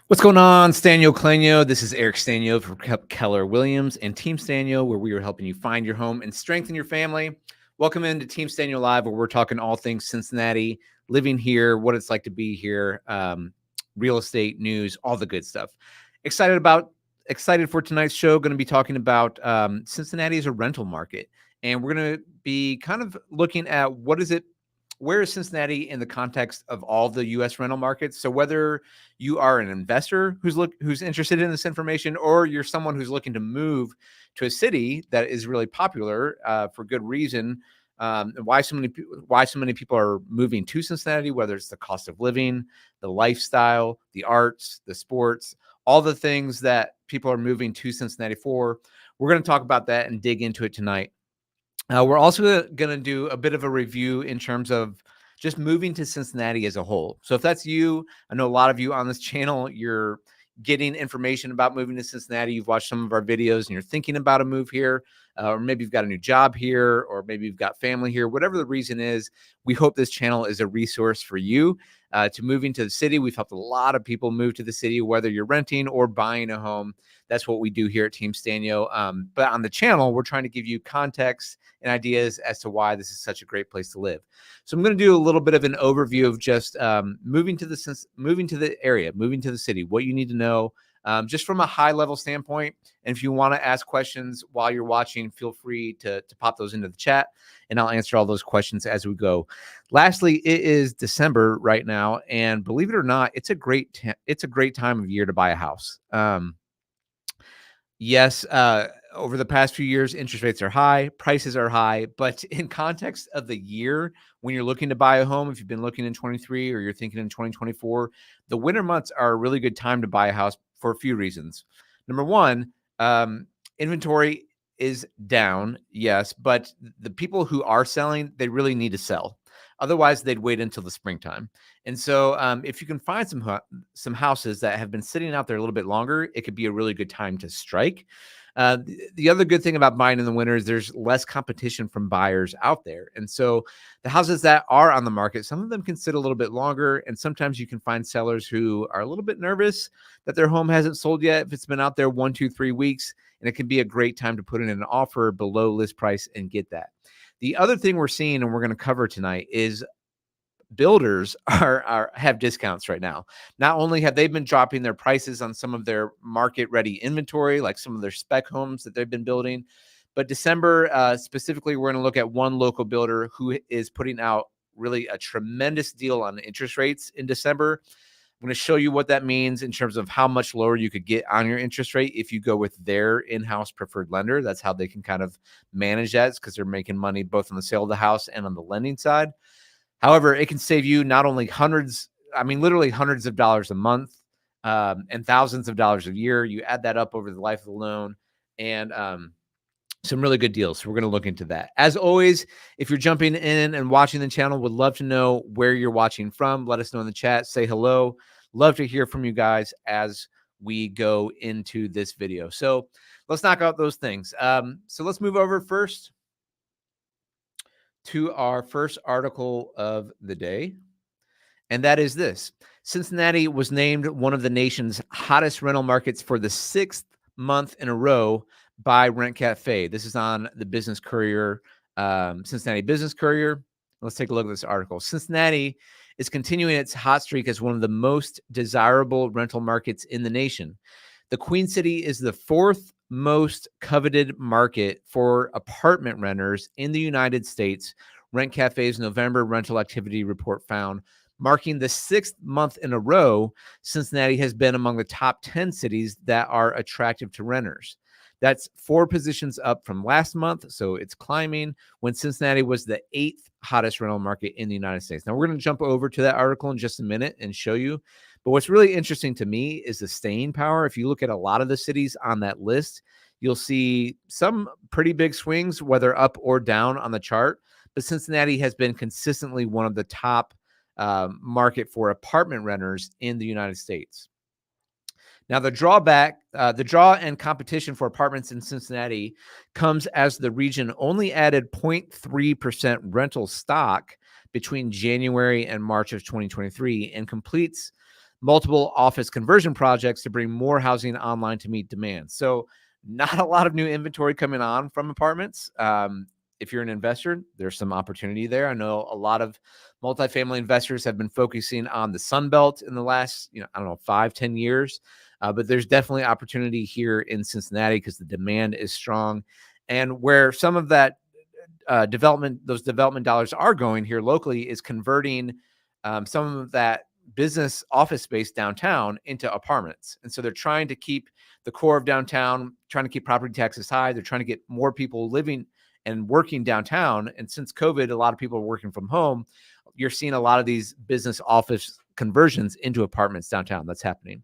What's going on, Stanio Clanio? This is Eric Stanio from Keller Williams and Team Stanio, where we are helping you find your home and strengthen your family. Welcome into Team Stanio Live, where we're talking all things Cincinnati, living here, what it's like to be here, real estate news, all the good stuff. Excited for tonight's show. Going to be talking about Cincinnati as a rental market, and we're going to be kind of looking at where is Cincinnati in the context of all the U.S. rental markets? So whether you are an investor who's interested in this information, or you're someone who's looking to move to a city that is really popular for good reason, why so many people are moving to Cincinnati, whether it's the cost of living, the lifestyle, the arts, the sports, all the things that people are moving to Cincinnati for. We're going to talk about that and dig into it tonight. We're also going to do a bit of a review in terms of just moving to Cincinnati as a whole. So if that's you, I know a lot of you on this channel, you're getting information about moving to Cincinnati. You've watched some of our videos and you're thinking about a move here, or maybe you've got a new job here, or maybe you've got family here. Whatever the reason is, we hope this channel is a resource for you to moving to the city. We've helped a lot of people move to the city, whether you're renting or buying a home. That's what we do here at Team Stanio. But on the channel, we're trying to give you context and ideas as to why this is such a great place to live. So I'm going to do a little bit of an overview of just moving to the area, moving to the city, what you need to know, just from a high level standpoint. And if you want to ask questions while you're watching, feel free to pop those into the chat, and I'll answer all those questions as we go. Lastly, it is December right now, and believe it or not, it's a great time of year to buy a house. Yes, over the past few years, interest rates are high, prices are high, but in context of the year, when you're looking to buy a home, if you've been looking in 23 or you're thinking in 2024, the winter months are a really good time to buy a house for a few reasons. Number one, inventory is down, yes, but the people who are selling, they really need to sell. Otherwise, they'd wait until the springtime. And so if you can find some houses that have been sitting out there a little bit longer, it could be a really good time to strike. The other good thing about buying in the winter is there's less competition from buyers out there. And so the houses that are on the market, some of them can sit a little bit longer. And sometimes you can find sellers who are a little bit nervous that their home hasn't sold yet if it's been out there 1, 2, 3 weeks. And it can be a great time to put in an offer below list price and get that. The other thing we're seeing, and we're going to cover tonight, is builders have discounts right now. Not only have they been dropping their prices on some of their market-ready inventory, like some of their spec homes that they've been building, but December specifically, we're going to look at one local builder who is putting out really a tremendous deal on interest rates in December. I'm going to show you what that means in terms of how much lower you could get on your interest rate if you go with their in-house preferred lender. That's how they can kind of manage that, because they're making money both on the sale of the house and on the lending side. However, it can save you not only literally hundreds of dollars a month and thousands of dollars a year. You add that up over the life of the loan, and some really good deals. So we're going to look into that. As always, if you're jumping in and watching the channel, would love to know where you're watching from. Let us know in the chat. Say hello. Love to hear from you guys as we go into this video. So let's knock out those things. So let's move over first to our first article of the day. And that is this: Cincinnati was named one of the nation's hottest rental markets for the 6th month in a row by Rent Cafe. This is on the Business Courier, Cincinnati Business Courier. Let's take a look at this article. Cincinnati is continuing its hot streak as one of the most desirable rental markets in the nation. The Queen City is the 4th most coveted market for apartment renters in the United States, Rent Cafe's November rental activity report found. Marking the 6th month in a row, Cincinnati has been among the top 10 cities that are attractive to renters. That's 4 positions up from last month, so it's climbing, when Cincinnati was the 8th hottest rental market in the United States. Now, we're going to jump over to that article in just a minute and show you. But what's really interesting to me is the staying power. If you look at a lot of the cities on that list, you'll see some pretty big swings, whether up or down on the chart. But Cincinnati has been consistently one of the top market for apartment renters in the United States. Now, the draw and competition for apartments in Cincinnati comes as the region only added 0.3% rental stock between January and March of 2023 and completes multiple office conversion projects to bring more housing online to meet demand. So, not a lot of new inventory coming on from apartments. If you're an investor, there's some opportunity there. I know a lot of multifamily investors have been focusing on the Sun Belt in the last, I don't know, 5, 10 years. But there's definitely opportunity here in Cincinnati because the demand is strong. And where some of that those development dollars are going here locally is converting some of that business office space downtown into apartments. And so they're trying to keep the core of downtown, trying to keep property taxes high. They're trying to get more people living and working downtown. And since COVID, a lot of people are working from home. You're seeing a lot of these business office conversions into apartments downtown. That's happening.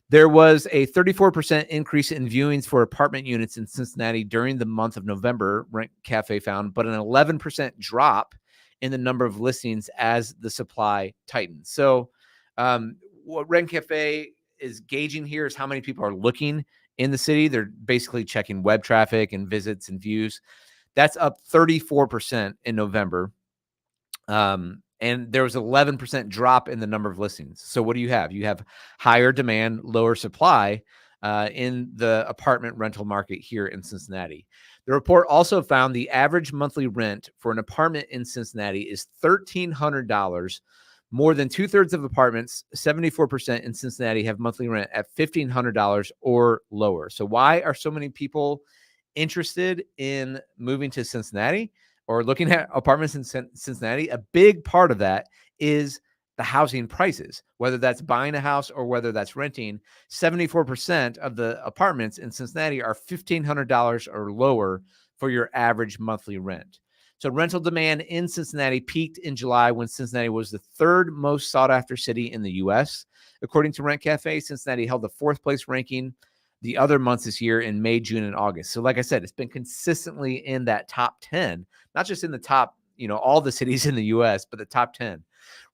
There was a 34% increase in viewings for apartment units in Cincinnati during the month of November, Rent Cafe found, but an 11% drop in the number of listings as the supply tightened. So, what Rent Cafe is gauging here is how many people are looking in the city. They're basically checking web traffic and visits and views. That's up 34% in November. And there was 11% drop in the number of listings. So what do you have? You have higher demand, lower supply in the apartment rental market here in Cincinnati. The report also found the average monthly rent for an apartment in Cincinnati is $1,300. More than two-thirds of apartments, 74% in Cincinnati, have monthly rent at $1,500 or lower. So why are so many people interested in moving to Cincinnati or looking at apartments in Cincinnati? A big part of that is the housing prices, whether that's buying a house or whether that's renting. 74% of the apartments in Cincinnati are $1,500 or lower for your average monthly rent. So rental demand in Cincinnati peaked in July when Cincinnati was the third most sought after city in the U.S. According to Rent Cafe, Cincinnati held the fourth place ranking the other months this year in May, June, and August. So like I said, it's been consistently in that top 10, not just in the top, all the cities in the US, but the top 10.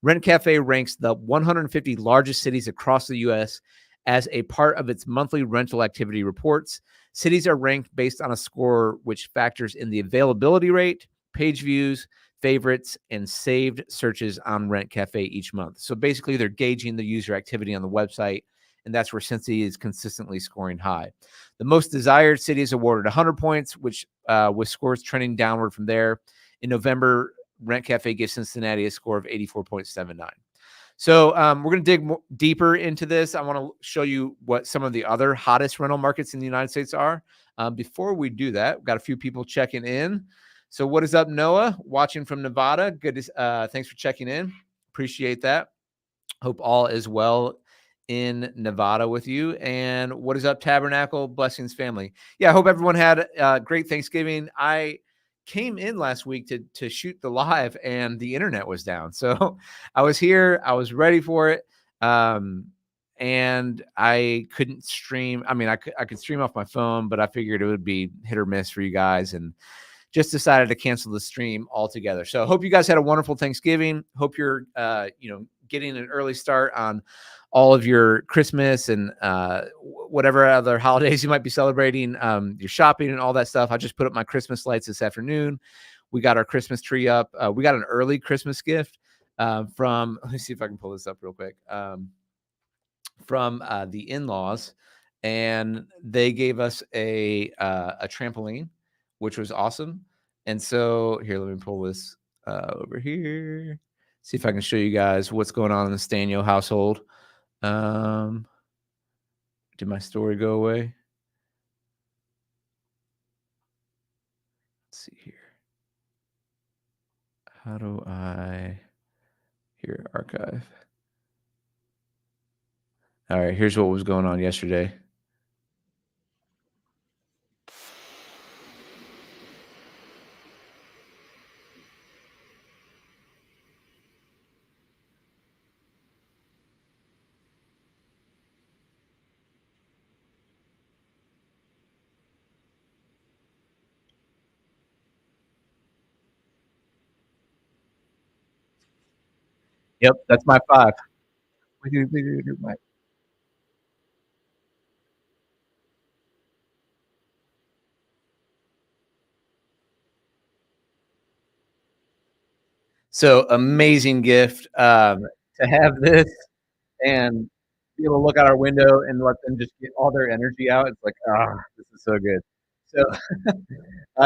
Rent Cafe ranks the 150 largest cities across the US as a part of its monthly rental activity reports. Cities are ranked based on a score which factors in the availability rate, page views, favorites, and saved searches on Rent Cafe each month. So basically, they're gauging the user activity on the website, and that's where Cincy is consistently scoring high. The most desired city is awarded 100 points, which with scores trending downward from there. In November, Rent Cafe gives Cincinnati a score of 84.79. So we're going to dig deeper into this. I want to show you what some of the other hottest rental markets in the United States are. Before we do that, we've got a few people checking in. So what is up, Noah? Watching from Nevada. Good. Thanks for checking in. Appreciate that. Hope all is well in Nevada with you. And what is up, Tabernacle? Blessings, family. Yeah, I hope everyone had a great Thanksgiving. I came in last week to shoot the live and the internet was down. So I was here. I was ready for it. And I couldn't stream. I mean, I could stream off my phone, but I figured it would be hit or miss for you guys. And just decided to cancel the stream altogether. So I hope you guys had a wonderful Thanksgiving. Hope you're, getting an early start on all of your Christmas and whatever other holidays you might be celebrating, your shopping and all that stuff. I just put up my Christmas lights this afternoon. We got our Christmas tree up. We got an early Christmas gift from, let me see if I can pull this up real quick, from the in-laws. And they gave us a trampoline, which was awesome. And so here, let me pull this over here. See if I can show you guys what's going on in the Stanio household. Did my story go away? Let's see here. How do I here archive? All right, here's what was going on yesterday. Yep, that's my 5. So amazing gift to have this. And be able to look out our window and let them just get all their energy out. It's like, this is so good. So,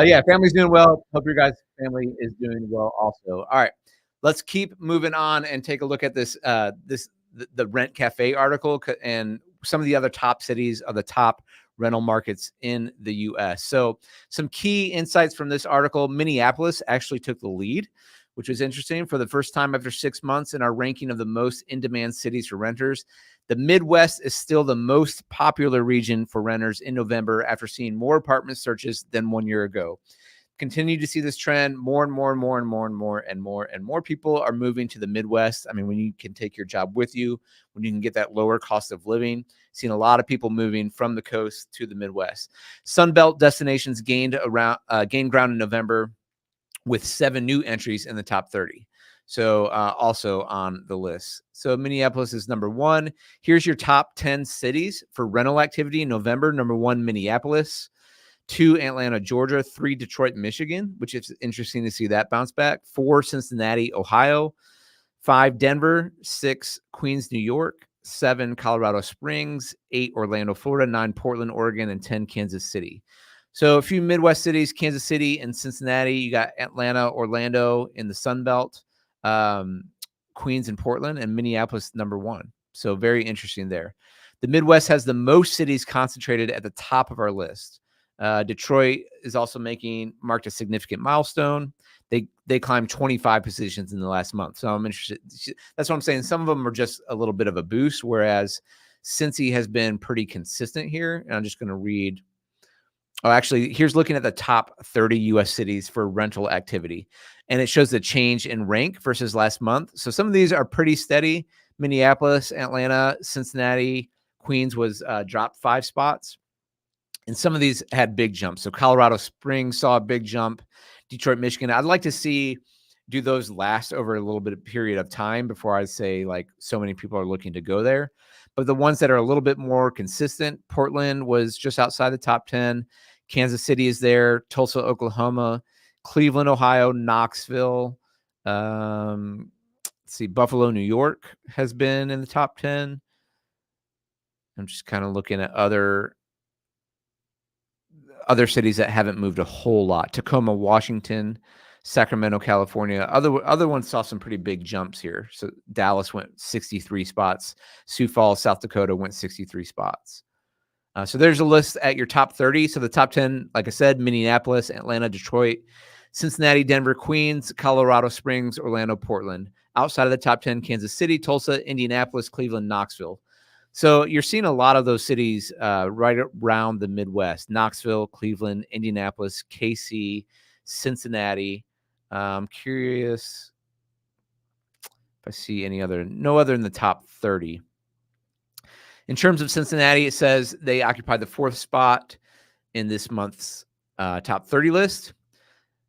yeah, family's doing well. Hope your guys' family is doing well also. All right, let's keep moving on and take a look at this. The Rent Cafe article and some of the other top cities of the top rental markets in the U.S. So, some key insights from this article: Minneapolis actually took the lead, which was interesting. For the first time after 6 months in our ranking of the most in-demand cities for renters, the Midwest is still the most popular region for renters in November after seeing more apartment searches than 1 year ago. Continue to see this trend. More and more and more and more and more and more and more people are moving to the Midwest. I mean, when you can take your job with you, when you can get that lower cost of living, seen a lot of people moving from the coast to the Midwest. Sunbelt destinations gained ground in November, with 7 new entries in the top 30. So also on the list. So Minneapolis is number 1. Here's your top 10 cities for rental activity in November. Number 1, Minneapolis. 2, Atlanta, Georgia. 3, Detroit, Michigan, which is interesting to see that bounce back. 4, Cincinnati, Ohio. 5, Denver. 6, Queens, New York. 7, Colorado Springs. 8, Orlando, Florida. 9, Portland, Oregon. And 10, Kansas City. So a few Midwest cities: Kansas City and Cincinnati. You got Atlanta, Orlando in the Sun Belt, Queens and Portland, and Minneapolis number 1. So very interesting there. The Midwest has the most cities concentrated at the top of our list. Detroit is also marked a significant milestone. They climbed 25 positions in the last month. So I'm interested. That's what I'm saying. Some of them are just a little bit of a boost, whereas Cincy has been pretty consistent here. And I'm just going to read. Oh, actually, here's looking at the top 30 U.S. cities for rental activity, and it shows the change in rank versus last month. So some of these are pretty steady. Minneapolis, Atlanta, Cincinnati, Queens was dropped 5 spots, and some of these had big jumps. So Colorado Springs saw a big jump. Detroit, Michigan. I'd like to do those last over a little bit of period of time before I say like so many people are looking to go there. But the ones that are a little bit more consistent, Portland was just outside the top 10. Kansas City is there. Tulsa, Oklahoma. Cleveland, Ohio. Knoxville. Let's see. Buffalo, New York has been in the top 10. I'm just kind of looking at other cities that haven't moved a whole lot. Tacoma, Washington. Sacramento, California. Other ones saw some pretty big jumps here. So Dallas went 63 spots. Sioux Falls, South Dakota went 63 spots. So there's a list at your top 30. So the top 10, like I said, Minneapolis, Atlanta, Detroit, Cincinnati, Denver, Queens, Colorado Springs, Orlando, Portland. Outside of the top 10, Kansas City, Tulsa, Indianapolis, Cleveland, Knoxville. So you're seeing a lot of those cities right around the Midwest: Knoxville, Cleveland, Indianapolis, KC, Cincinnati. I'm curious if I see no other in the top 30. In terms of Cincinnati, it says they occupied the 4th spot in this month's top 30 list.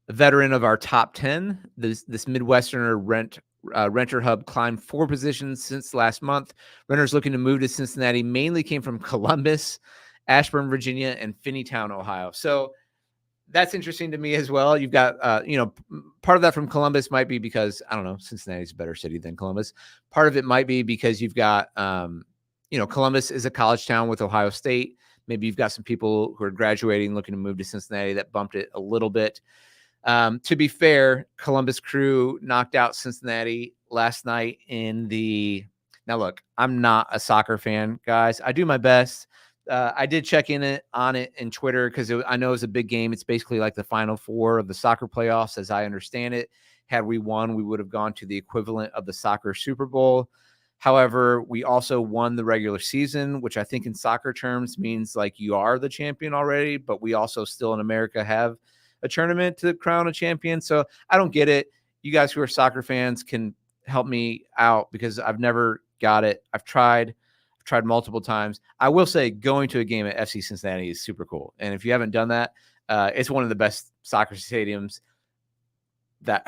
A veteran of our top 10, this Midwesterner renter hub climbed 4 positions since last month. Renters looking to move to Cincinnati mainly came from Columbus, Ashburn, Virginia, and Finneytown, Ohio. So that's interesting to me as well. You've got, part of that from Columbus might be because, I don't know, Cincinnati's a better city than Columbus. Part of it might be because you've got, Columbus is a college town with Ohio State. Maybe you've got some people who are graduating looking to move to Cincinnati that bumped it a little bit. To be fair, Columbus Crew knocked out Cincinnati last night now look, I'm not a soccer fan, guys. I do my best. I did check on it in Twitter because I know it was a big game. It's basically like the Final Four of the soccer playoffs, as I understand it. Had we won, we would have gone to the equivalent of the soccer Super Bowl. However, we also won the regular season, which I think in soccer terms means like you are the champion already, but we also still in America have a tournament to crown a champion. So I don't get it. You guys who are soccer fans can help me out because I've never got it. I've tried multiple times. I will say going to a game at FC Cincinnati is super cool. And if you haven't done that, it's one of the best soccer stadiums that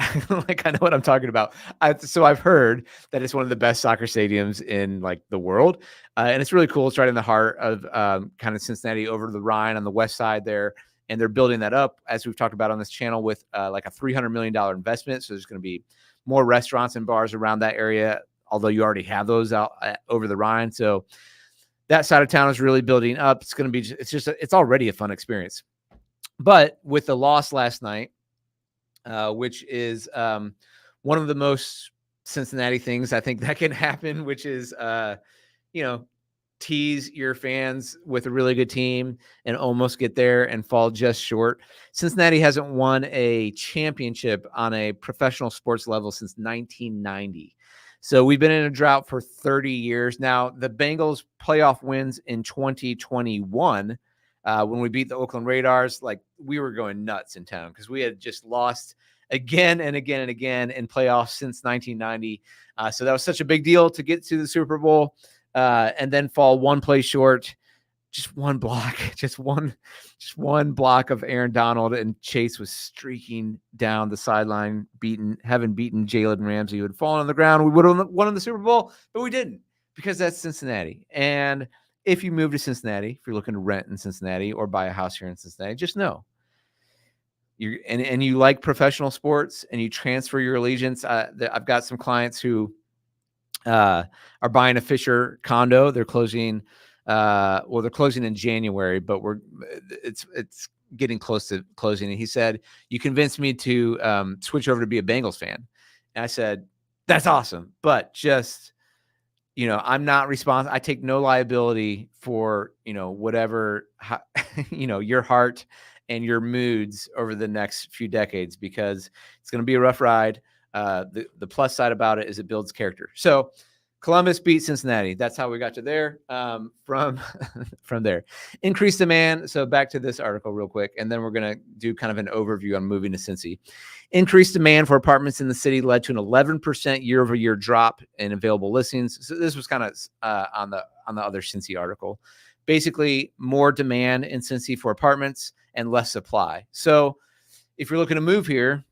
like I know what I'm talking about. So I've heard that it's one of the best soccer stadiums in like the world. And it's really cool. It's right in the heart of kind of Cincinnati over the Rhine on the west side there. And they're building that up, as we've talked about on this channel, with like a $300 million investment. So there's going to be more restaurants and bars around that area. although you already have those out over the Rhine. So that side of town is really building up. It's going to be, it's already a fun experience. But with the loss last night, which is one of the most Cincinnati things I think that can happen, which is, tease your fans with a really good team and almost get there and fall just short. Cincinnati hasn't won a championship on a professional sports level since 1990. So we've been in a drought for 30 years. Now, the Bengals playoff wins in 2021, when we beat the Oakland Raiders, like we were going nuts in town because we had just lost again and again and again in playoffs since 1990. So that was such a big deal to get to the Super Bowl. And then fall one play short, just one block, just one block of Aaron Donald, and Chase was streaking down the sideline, having beaten Jalen Ramsey, who had fallen on the ground. We would have won the Super Bowl, but we didn't, because that's Cincinnati. And if you move to Cincinnati, if you're looking to rent in Cincinnati or buy a house here in Cincinnati, just know and you like professional sports and you transfer your allegiance. I've got some clients who are buying a Fischer condo. They're closing. They're closing in January, but it's getting close to closing. And he said, "You convinced me to switch over to be a Bengals fan." And I said, "That's awesome, but just I'm not responsible. I take no liability for whatever your heart and your moods over the next few decades, because it's going to be a rough ride." The plus side about it is it builds character. So Columbus beat Cincinnati. That's how we got to there. From there, increased demand. So back to this article real quick, and then we're going to do kind of an overview on moving to Cincy. Increased demand for apartments in the city led to an 11% year-over-year drop in available listings. So this was kind of on the other Cincy article. Basically, more demand in Cincy for apartments and less supply. So if you're looking to move here,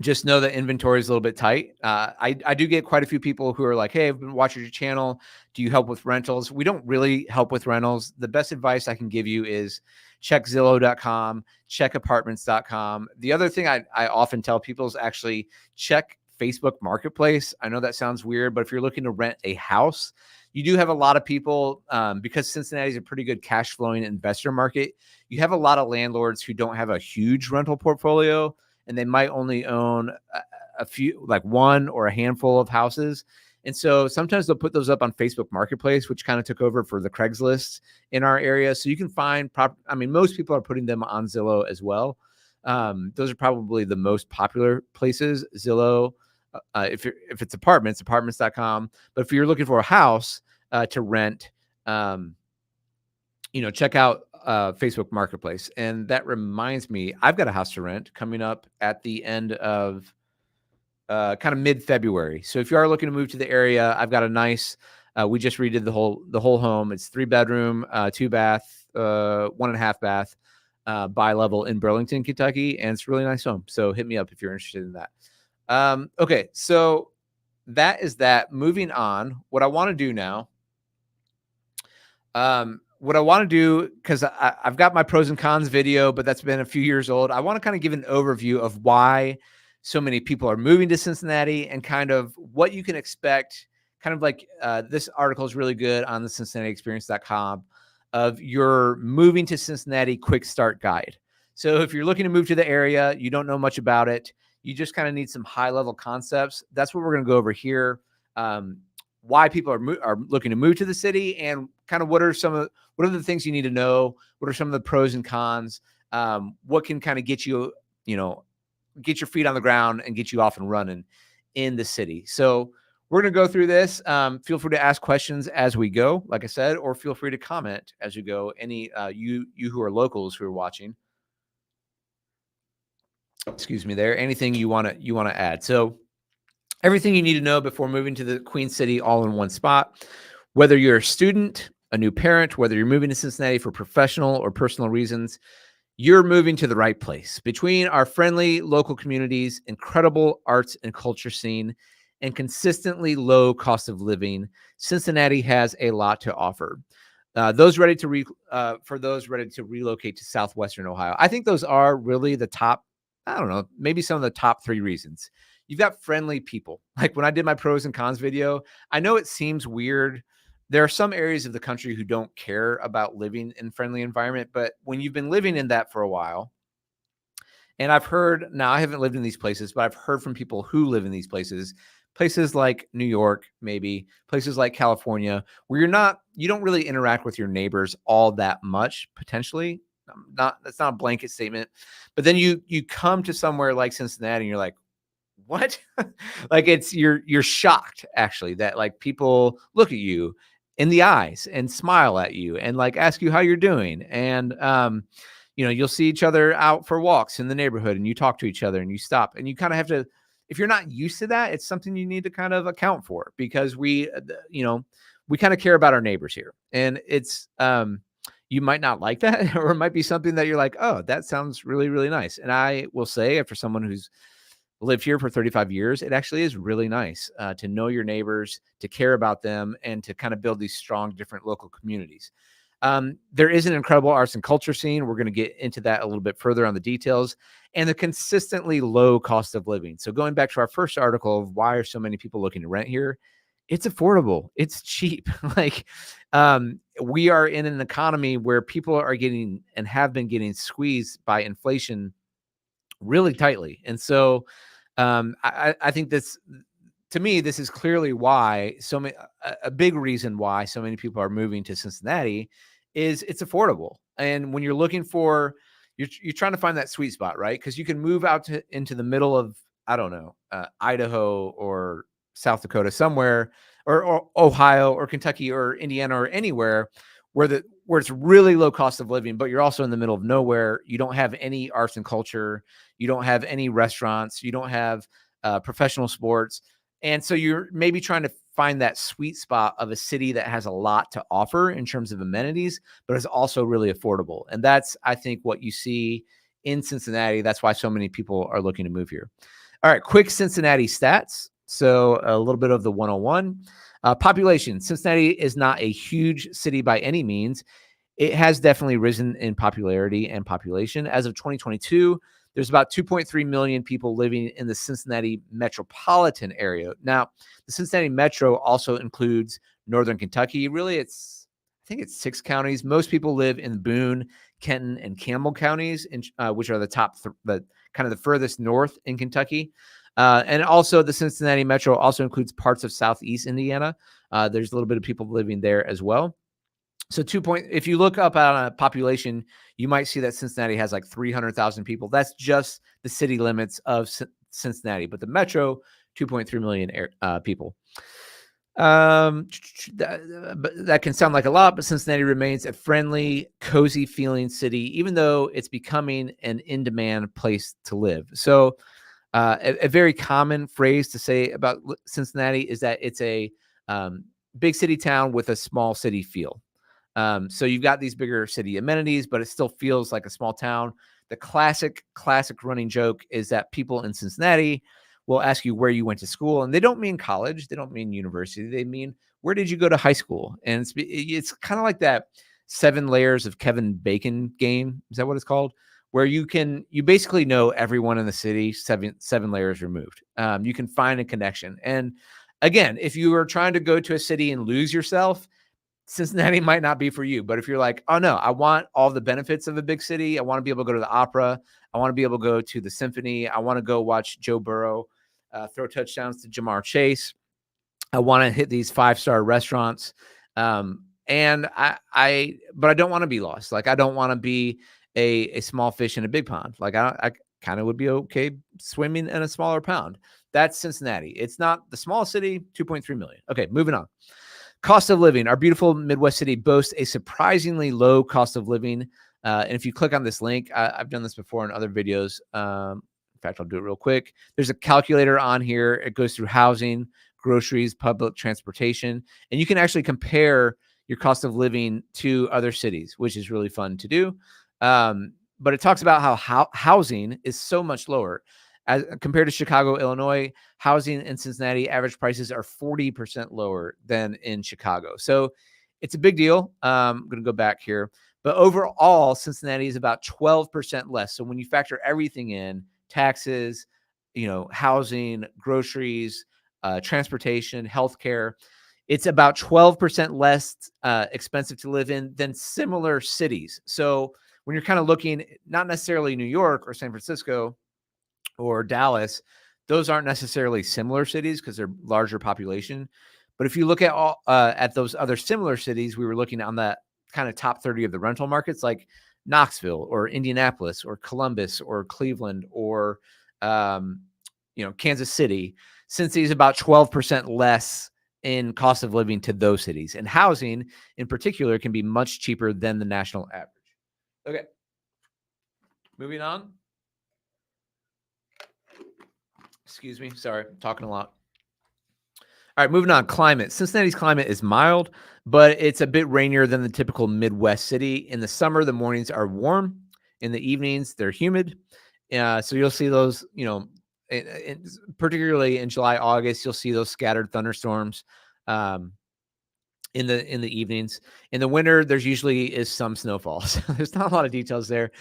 just know that inventory is a little bit tight. I do get quite a few people who are like, "Hey, I've been watching your channel. Do you help with rentals?" We don't really help with rentals. The best advice I can give you is check Zillow.com, check apartments.com. The other thing I often tell people is actually check Facebook Marketplace. I know that sounds weird, but if you're looking to rent a house, you do have a lot of people, because Cincinnati is a pretty good cash flowing investor market. You have a lot of landlords who don't have a huge rental portfolio, and they might only own a few, like one or a handful of houses. And so sometimes they'll put those up on Facebook Marketplace, which kind of took over for the Craigslist in our area. So you can find, most people are putting them on Zillow as well. Those are probably the most popular places. Zillow, if it's apartments, apartments.com. But if you're looking for a house to rent, check out Facebook Marketplace. And that reminds me, I've got a house to rent coming up at the end of kind of mid-February. So if you are looking to move to the area, I've got a nice, we just redid the whole home. It's 3-bedroom, 2-bath, 1.5 bath, bi-level in Burlington, Kentucky. And it's a really nice home. So hit me up if you're interested in that. Okay. So that is that. Moving on, what I want to do now, because I've got my pros and cons video, but that's been a few years old. I want to kind of give an overview of why so many people are moving to Cincinnati and kind of what you can expect. Kind of like this article is really good on the CincinnatiExperience.com of your moving to Cincinnati quick start guide. So if you're looking to move to the area, you don't know much about it, you just kind of need some high level concepts. That's what we're going to go over here. Why people are looking to move to the city, and kind of what are the things you need to know? What are some of the pros and cons? What can kind of get you, get your feet on the ground and get you off and running in the city? So we're going to go through this. Feel free to ask questions as we go, like I said, or feel free to comment as you go. Any you who are locals who are watching, excuse me, there. Anything you want to add? So everything you need to know before moving to the Queen City, all in one spot. Whether you're a student, a new parent, whether you're moving to Cincinnati for professional or personal reasons, you're moving to the right place. Between our friendly local communities, incredible arts and culture scene, and consistently low cost of living, Cincinnati has a lot to offer. For those ready to relocate to Southwestern Ohio, I think those are really the top, I don't know, maybe some of the top 3 reasons. you've got friendly people. Like when I did my pros and cons video, I know it seems weird. There are some areas of the country who don't care about living in friendly environment, but when you've been living in that for a while, and I've heard, now I haven't lived in these places, but I've heard from people who live in these places, places like New York, maybe places like California, where you don't really interact with your neighbors all that much, potentially. That's not a blanket statement, but then you come to somewhere like Cincinnati and you're like, what? Like you're shocked actually that like people look at you in the eyes and smile at you and like ask you how you're doing. And you'll see each other out for walks in the neighborhood and you talk to each other and you stop and you kind of have to, if you're not used to that, it's something you need to kind of account for because we kind of care about our neighbors here. And it's you might not like that, or it might be something that you're like, oh, that sounds really, really nice. And I will say, after someone who's lived here for 35 years, it actually is really nice to know your neighbors, to care about them, and to kind of build these strong, different local communities. There is an incredible arts and culture scene. We're going to get into that a little bit further on the details, and the consistently low cost of living. So going back to our first article of why are so many people looking to rent here, it's affordable. It's cheap. Like we are in an economy where people are getting and have been getting squeezed by inflation really tightly. And so I think this, to me, this is clearly why a big reason why so many people are moving to Cincinnati is it's affordable. And when you're looking for, you're trying to find that sweet spot, right? Because you can move out into the middle of, I don't know, Idaho or South Dakota somewhere, or Ohio or Kentucky or Indiana or anywhere where it's really low cost of living, but you're also in the middle of nowhere. You don't have any arts and culture. You don't have any restaurants. You don't have professional sports. And so you're maybe trying to find that sweet spot of a city that has a lot to offer in terms of amenities, but is also really affordable. And that's, I think, what you see in Cincinnati. That's why so many people are looking to move here. All right, quick Cincinnati stats. So a little bit of the 101. Population. Cincinnati is not a huge city by any means. It has definitely risen in popularity and population. As of 2022, there's about 2.3 million people living in the Cincinnati metropolitan area. Now, the Cincinnati metro also includes Northern Kentucky. Really, I think it's 6 counties. Most people live in Boone, Kenton, and Campbell counties, which are the kind of the furthest north in Kentucky. And also the Cincinnati metro also includes parts of Southeast Indiana. There's a little bit of people living there as well. So if you look up on a population, you might see that Cincinnati has like 300,000 people. That's just the city limits of Cincinnati, but the metro, 2.3 million people. That can sound like a lot, but Cincinnati remains a friendly, cozy feeling city, even though it's becoming an in-demand place to live. So a very common phrase to say about Cincinnati is that it's a big city town with a small city feel. So you've got these bigger city amenities, but it still feels like a small town. The classic running joke is that people in Cincinnati will ask you where you went to school, and they don't mean college, they don't mean university, they mean where did you go to high school? And it's kind of like that 7 layers of Kevin Bacon game. Is that what it's called? Where you basically know everyone in the city 7 layers removed. You can find a connection. And again, if you are trying to go to a city and lose yourself, Cincinnati might not be for you. But if you're like, oh no, I want all the benefits of a big city. I want to be able to go to the opera. I want to be able to go to the symphony. I want to go watch Joe Burrow throw touchdowns to Jamar Chase. I want to hit these 5-star restaurants. But I don't want to be lost. Like, I don't want to be a small fish in a big pond. Like I kind of would be okay swimming in a smaller pond. That's Cincinnati. It's not the small city, 2.3 million. Okay, moving on. Cost of living. Our beautiful Midwest city boasts a surprisingly low cost of living. And if you click on this link, I've done this before in other videos. In fact, I'll do it real quick. There's a calculator on here. It goes through housing, groceries, public transportation, and you can actually compare your cost of living to other cities, which is really fun to do. But it talks about how housing is so much lower. As compared to Chicago, Illinois, housing in Cincinnati, average prices are 40% lower than in Chicago. So it's a big deal. I'm going to go back here. But overall, Cincinnati is about 12% less. So when you factor everything in, taxes, housing, groceries, transportation, healthcare. It's about 12% less expensive to live in than similar cities. So when you're kind of looking, not necessarily New York or San Francisco or Dallas, those aren't necessarily similar cities because they're larger population. But if you look at those other similar cities, we were looking on the kind of top 30 of the rental markets, like Knoxville or Indianapolis or Columbus or Cleveland or um, Kansas City. Cincy is about 12% less in cost of living to those cities, and housing in particular can be much cheaper than the national average. Okay, moving on. Excuse me. Sorry, I'm talking a lot. All right, moving on. Climate. Cincinnati's climate is mild, but it's a bit rainier than the typical Midwest city. In the summer, the mornings are warm. In the evenings, they're humid. So you'll see those, particularly in July, August, you'll see those scattered thunderstorms um, in the evenings. In the winter, there's usually is some snowfall. So there's not a lot of details there.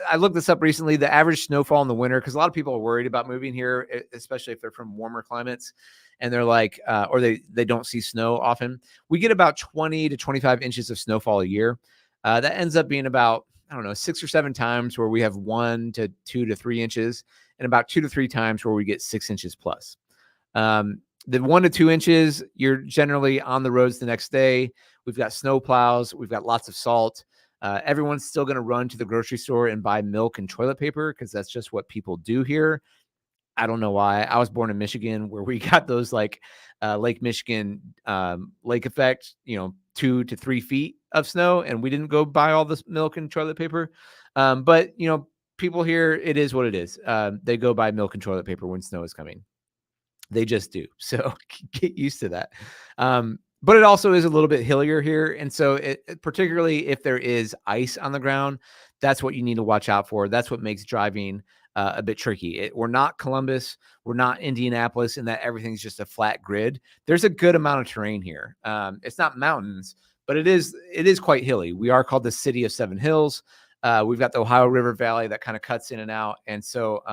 I looked this up recently. The average snowfall in the winter, because a lot of people are worried about moving here, especially if they're from warmer climates, and they're like, or they don't see snow often. We get about 20 to 25 inches of snowfall a year. That ends up being about, I don't know, 6 or 7 times where we have 1 to 2 to 3 inches, and about 2 to 3 times where we get 6 inches plus. The 1 to 2 inches, you're generally on the roads the next day. We've got snow plows. We've got lots of salt. Everyone's still going to run to the grocery store and buy milk and toilet paper because that's just what people do here. I don't know why. I was born in Michigan, where we got those like Lake Michigan lake effect, 2 to 3 feet of snow, and we didn't go buy all this milk and toilet paper. But people here, it is what it is. They go buy milk and toilet paper when snow is coming. They just do. So get used to that. But it also is a little bit hillier here. And so particularly if there is ice on the ground, that's what you need to watch out for. That's what makes driving a bit tricky. We're not Columbus. We're not Indianapolis in that everything's just a flat grid. There's a good amount of terrain here. It's not mountains, but it is quite hilly. We are called the City of Seven Hills. We've got the Ohio River Valley that kind of cuts in and out. And so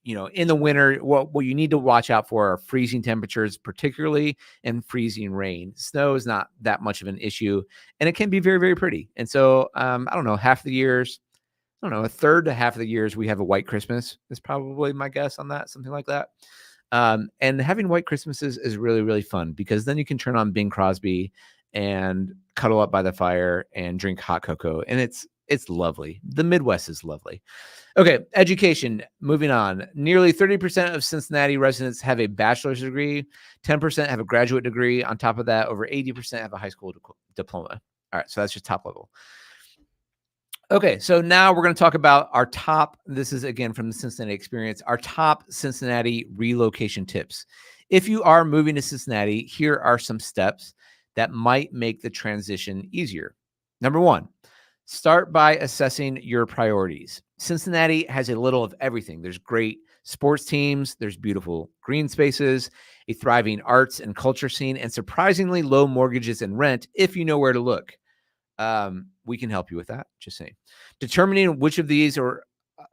in the winter, what you need to watch out for are freezing temperatures, particularly, and freezing rain. Snow is not that much of an issue, and it can be very, very pretty. And so, I don't know, a third to half of the years, we have a white Christmas is probably my guess on that, something like that. And having white Christmases is really, really fun because then you can turn on Bing Crosby and cuddle up by the fire and drink hot cocoa, and it's lovely. The Midwest is lovely. Okay, education. Moving on. Nearly 30% of Cincinnati residents have a bachelor's degree. 10% have a graduate degree. On top of that, over 80% have a high school diploma. All right, so that's just top level. Okay, so now we're going to talk about our top, this is again from the Cincinnati experience, our top Cincinnati relocation tips. If you are moving to Cincinnati, here are some steps that might make the transition easier. Number 1, start by assessing your priorities. Cincinnati has a little of everything. There's great sports teams, there's beautiful green spaces, a thriving arts and culture scene, and surprisingly low mortgages and rent if you know where to look. We can help you with that. Just saying. Determining which of these or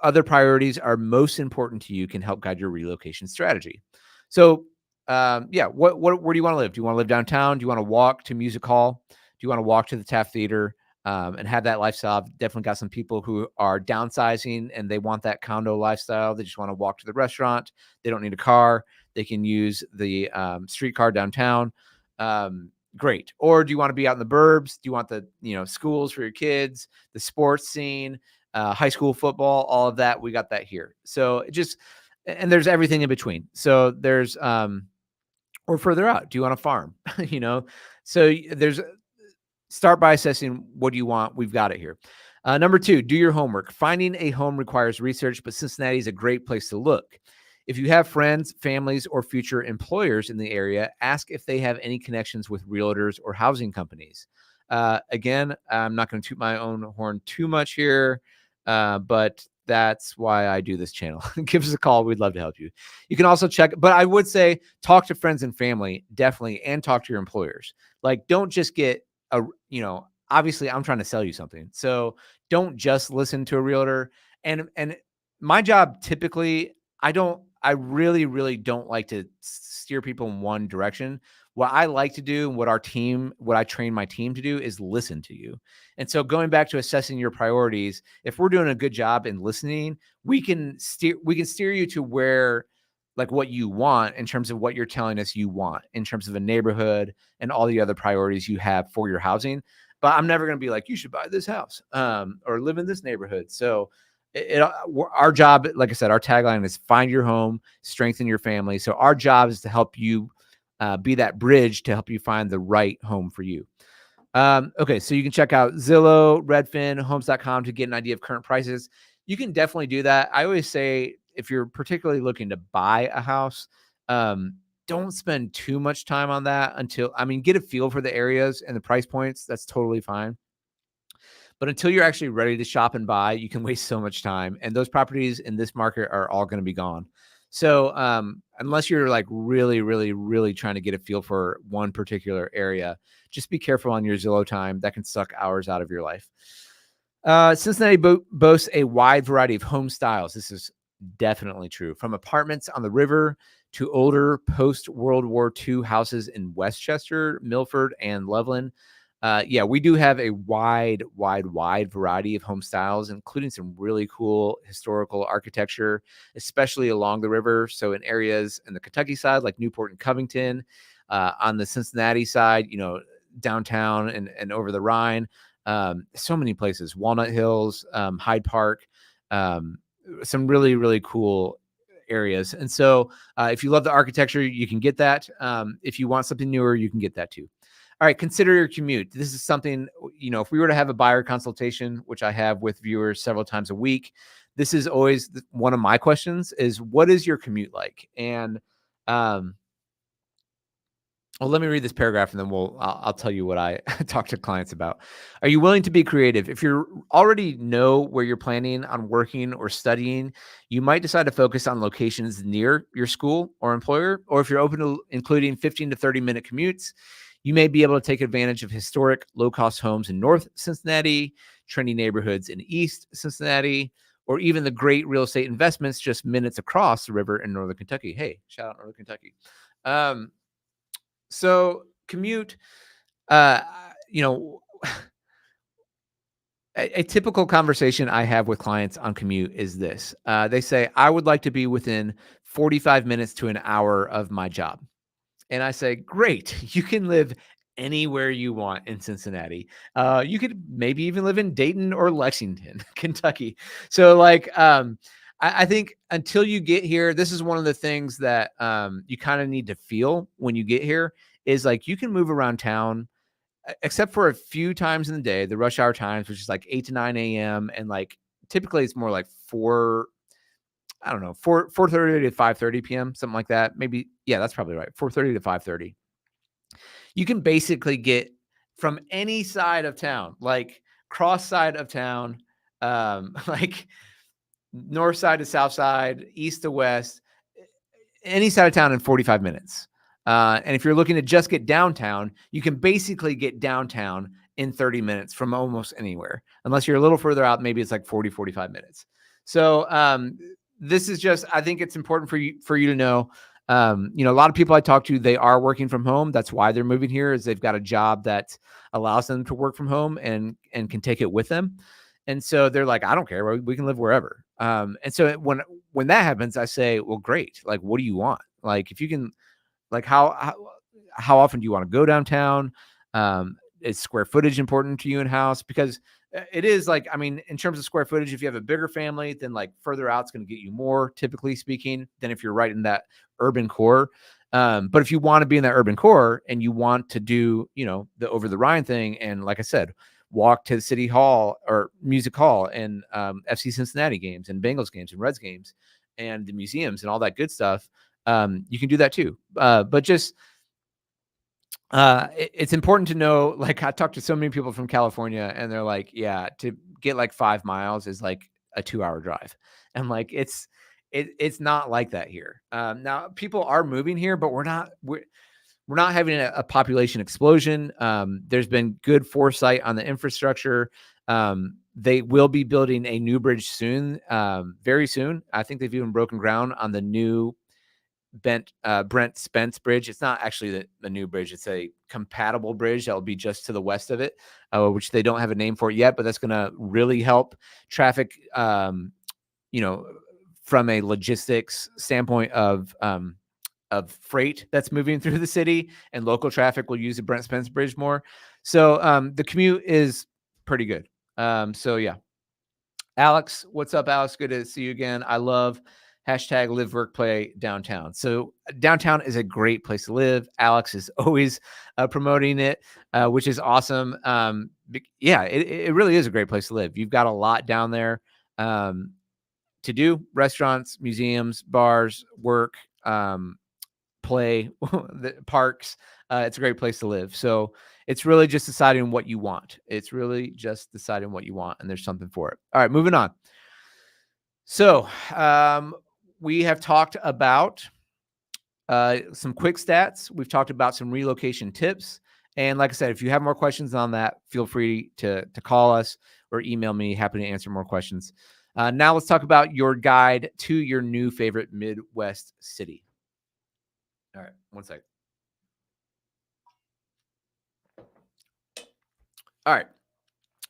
other priorities are most important to you can help guide your relocation strategy. So, where do you want to live? Do you want to live downtown? Do you want to walk to Music Hall? Do you want to walk to the Taft Theater and have that lifestyle? I've definitely got some people who are downsizing and they want that condo lifestyle. They just want to walk to the restaurant. They don't need a car. They can use the streetcar downtown. Great. Or do you want to be out in the burbs? Do you want the schools for your kids, the sports scene, high school football, all of that? We got that here. So and there's everything in between. So there's or further out. Do you want a farm? So start by assessing what do you want. We've got it here. Number 2, do your homework. Finding a home requires research, but Cincinnati is a great place to look. If you have friends, families, or future employers in the area, ask if they have any connections with realtors or housing companies. Again, I'm not going to toot my own horn too much here, but that's why I do this channel. Give us a call. We'd love to help you. You can also check, but I would say talk to friends and family, definitely, and talk to your employers. Like, don't just get obviously I'm trying to sell you something. So don't just listen to a realtor and my job typically, I really, really don't like to steer people in one direction. What I like to do, and what I train my team to do is listen to you. And so going back to assessing your priorities, if we're doing a good job in listening, we can steer you to where, like, what you want in terms of what you're telling us you want in terms of a neighborhood and all the other priorities you have for your housing. But I'm never going to be like, you should buy this house, or live in this neighborhood. So our job, like I said, our tagline is find your home, strengthen your family. So our job is to help you be that bridge to help you find the right home for you. Okay, so you can check out Zillow, Redfin, Homes.com to get an idea of current prices. You can definitely do that. I always say if you're particularly looking to buy a house, don't spend too much time on that get a feel for the areas and the price points. That's totally fine. But until you're actually ready to shop and buy, you can waste so much time. And those properties in this market are all going to be gone. So unless you're like really, really, really trying to get a feel for one particular area, just be careful on your Zillow time. That can suck hours out of your life. Cincinnati boasts a wide variety of home styles. This is definitely true. From apartments on the river to older post-World War II houses in Westchester, Milford, and Loveland. Yeah, we do have a wide variety of home styles, including some really cool historical architecture, especially along the river. So in areas in the Kentucky side, like Newport and Covington, on the Cincinnati side, downtown and over the Rhine, so many places, Walnut Hills, Hyde Park, some really, really cool areas. And so if you love the architecture, you can get that. If you want something newer, you can get that too. All right, consider your commute. This is something, if we were to have a buyer consultation, which I have with viewers several times a week, this is always one of my questions is, what is your commute like? And, well, let me read this paragraph and then I'll tell you what I talk to clients about. Are you willing to be creative? If you already know where you're planning on working or studying, you might decide to focus on locations near your school or employer. Or if you're open to including 15 to 30-minute commutes, you may be able to take advantage of historic low-cost homes in North Cincinnati, trendy neighborhoods in East Cincinnati, or even the great real estate investments just minutes across the river in Northern Kentucky. Hey, shout out Northern Kentucky. So commute, uh, you know, a typical conversation I have with clients on commute is this. They say, I would like to be within 45 minutes to an hour of my job. And I say, great, you can live anywhere you want in Cincinnati. You could maybe even live in Dayton or Lexington, Kentucky. So I think until you get here, this is one of the things that you kind of need to feel when you get here is like you can move around town, except for a few times in the day, the rush hour times, which is like 8 to 9 a.m. And like typically it's more like 4:30 to 5:30 p.m., something like that. Maybe, yeah, that's probably right. 4:30 to 5:30. You can basically get from any side of town, like cross side of town, like north side to south side, east to west, any side of town in 45 minutes. And if you're looking to just get downtown, you can basically get downtown in 30 minutes from almost anywhere, unless you're a little further out. Maybe it's like 45 minutes. So this is just, I think it's important for you to know, a lot of people I talk to, they are working from home. That's why they're moving here, is they've got a job that allows them to work from home and can take it with them. And so they're like, I don't care. We can live wherever. And so when that happens, I say, well, great. Like, what do you want? Like, if you can, like, how often do you want to go downtown? Is square footage important to you in house? Because it is, like, I mean, in terms of square footage, if you have a bigger family, then like further out, it's going to get you more, typically speaking, than if you're right in that urban core. But if you want to be in that urban core and you want to do, the over the Rhine thing, and like I said, walk to the city hall or music hall and FC Cincinnati games and Bengals games and Reds games and the museums and all that good stuff, you can do that too. But just it's important to know, like, I talked to so many people from California and they're like, yeah, to get like 5 miles is like a 2-hour drive. And like, it's not like that here. Now people are moving here, but we're not having a population explosion. There's been good foresight on the infrastructure. They will be building a new bridge soon, very soon. I think they've even broken ground on the new Brent Spence Bridge. It's not actually the new bridge. It's a compatible bridge that will be just to the west of it, which they don't have a name for it yet, but that's going to really help traffic, from a logistics standpoint of freight that's moving through the city, and local traffic will use the Brent Spence Bridge more. So the commute is pretty good. So yeah. Alex, what's up, Alex? Good to see you again. I love hashtag live, work, play downtown. So downtown is a great place to live. Alex is always promoting it, which is awesome. Yeah, it really is a great place to live. You've got a lot down there to do: restaurants, museums, bars, work, play, the parks. It's a great place to live. So it's really just deciding what you want. It's really just deciding what you want, and there's something for it. All right, moving on. So we have talked about some quick stats. We've talked about some relocation tips. And like I said, if you have more questions on that, feel free to call us or email me. Happy to answer more questions. Now let's talk about your guide to your new favorite Midwest city. All right, one second. All right,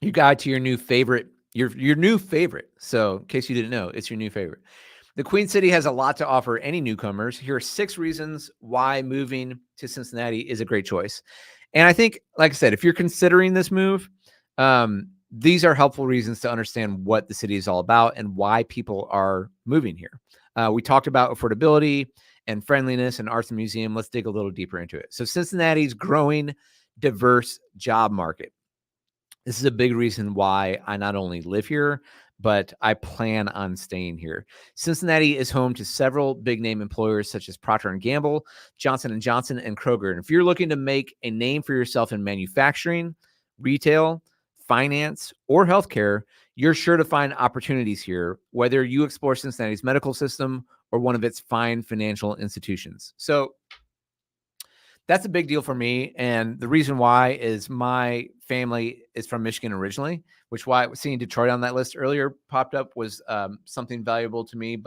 your guide to your new favorite, your new favorite. So in case you didn't know, it's your new favorite. The Queen City has a lot to offer any newcomers. Here are 6 reasons why moving to Cincinnati is a great choice. And I think, like I said, if you're considering this move, these are helpful reasons to understand what the city is all about and why people are moving here. We talked about affordability and friendliness and arts and museum. Let's dig a little deeper into it. So Cincinnati's growing, diverse job market. This is a big reason why I not only live here, but I plan on staying here. Cincinnati is home to several big name employers such as Procter & Gamble, Johnson & Johnson, and Kroger. And if you're looking to make a name for yourself in manufacturing, retail, finance, or healthcare, you're sure to find opportunities here, whether you explore Cincinnati's medical system or one of its fine financial institutions. So that's a big deal for me. And the reason why is my family is from Michigan originally, which why seeing Detroit on that list earlier popped up was something valuable to me,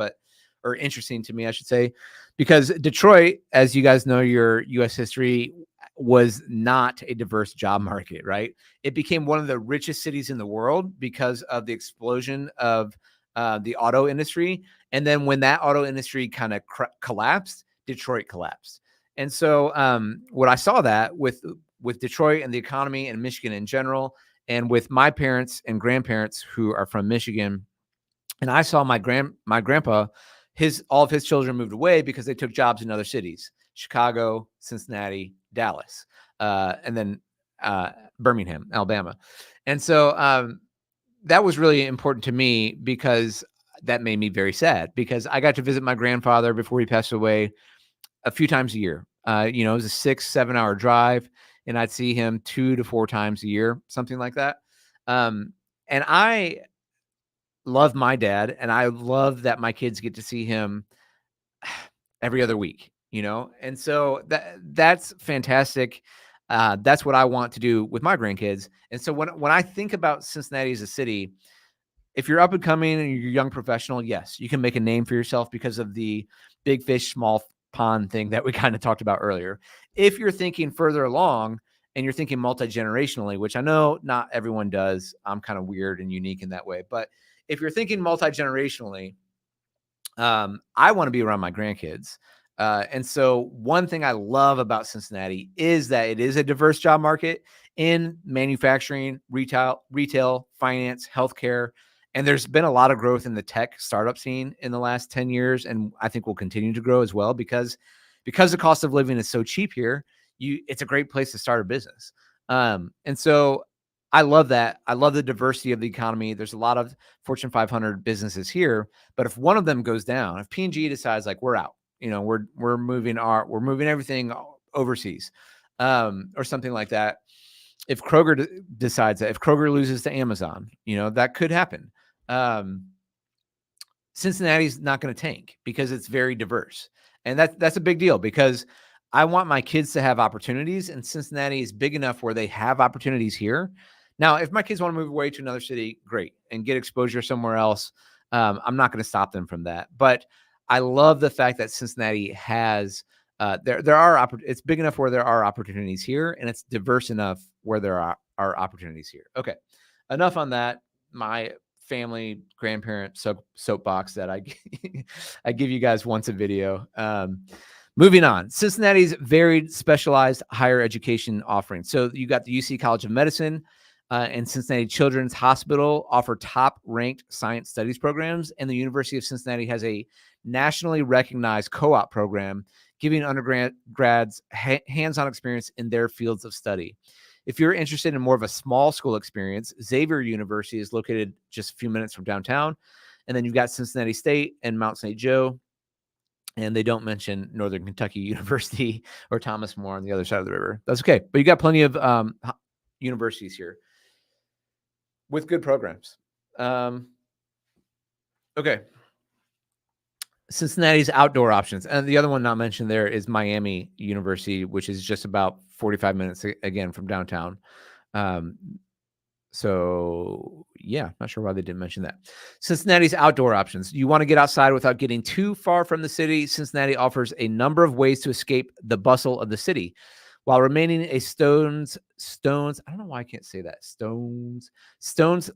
or interesting to me, I should say, because Detroit, as you guys know, your U.S. history, was not a diverse job market, right? It became one of the richest cities in the world because of the explosion of the auto industry. And then when that auto industry kind of collapsed, Detroit collapsed. And so what I saw that with Detroit and the economy and Michigan in general, and with my parents and grandparents who are from Michigan, and I saw my grandpa, all of his children moved away because they took jobs in other cities: Chicago, Cincinnati, Dallas, and then Birmingham, Alabama. And so that was really important to me because that made me very sad, because I got to visit my grandfather before he passed away a few times a year. It was a 6-7 hour drive, and I'd see him 2 to 4 times a year, something like that. And I love my dad, and I love that my kids get to see him every other week, and so that's fantastic. That's what I want to do with my grandkids. And so when I think about Cincinnati as a city, if you're up and coming and you're a young professional, yes, you can make a name for yourself because of the big fish, small pond thing that we kind of talked about earlier. If you're thinking further along and you're thinking multi-generationally, which I know not everyone does, I'm kind of weird and unique in that way. But if you're thinking multi-generationally, I want to be around my grandkids. And so one thing I love about Cincinnati is that it is a diverse job market in manufacturing, retail, finance, healthcare. And there's been a lot of growth in the tech startup scene in the last 10 years. And I think will continue to grow as well, because the cost of living is so cheap here. It's a great place to start a business. And so I love that. I love the diversity of the economy. There's a lot of Fortune 500 businesses here, but if one of them goes down, if P&G decides like we're out, we're moving everything overseas, or something like that. If Kroger decides that, if Kroger loses to Amazon, that could happen. Cincinnati's not going to tank because it's very diverse. And that's a big deal, because I want my kids to have opportunities, and Cincinnati is big enough where they have opportunities here, Now, if my kids want to move away to another city, great, and get exposure somewhere else. I'm not going to stop them from that. But I love the fact that Cincinnati has there are it's big enough where there are opportunities here, and it's diverse enough where there are opportunities here. Okay, enough on that. My family grandparent soapbox that I I give you guys once a video. Moving on, Cincinnati's varied specialized higher education offerings. So you got the UC College of Medicine and Cincinnati Children's Hospital offer top-ranked science studies programs, and the University of Cincinnati has a nationally recognized co-op program giving undergrads hands-on experience in their fields of study. If you're interested in more of a small school experience, Xavier University is located just a few minutes from downtown, and then you've got Cincinnati State and Mount St. Joe. And they don't mention Northern Kentucky University or Thomas More on the other side of the river. That's okay. But you got plenty of universities here with good programs. Okay. Cincinnati's outdoor options. And the other one not mentioned there is Miami University, which is just about 45 minutes, again, from downtown. So yeah, not sure why they didn't mention that. Cincinnati's outdoor options. You want to get outside without getting too far from the city. Cincinnati offers a number of ways to escape the bustle of the city while remaining a stone's, I don't know why I can't say that. Stone's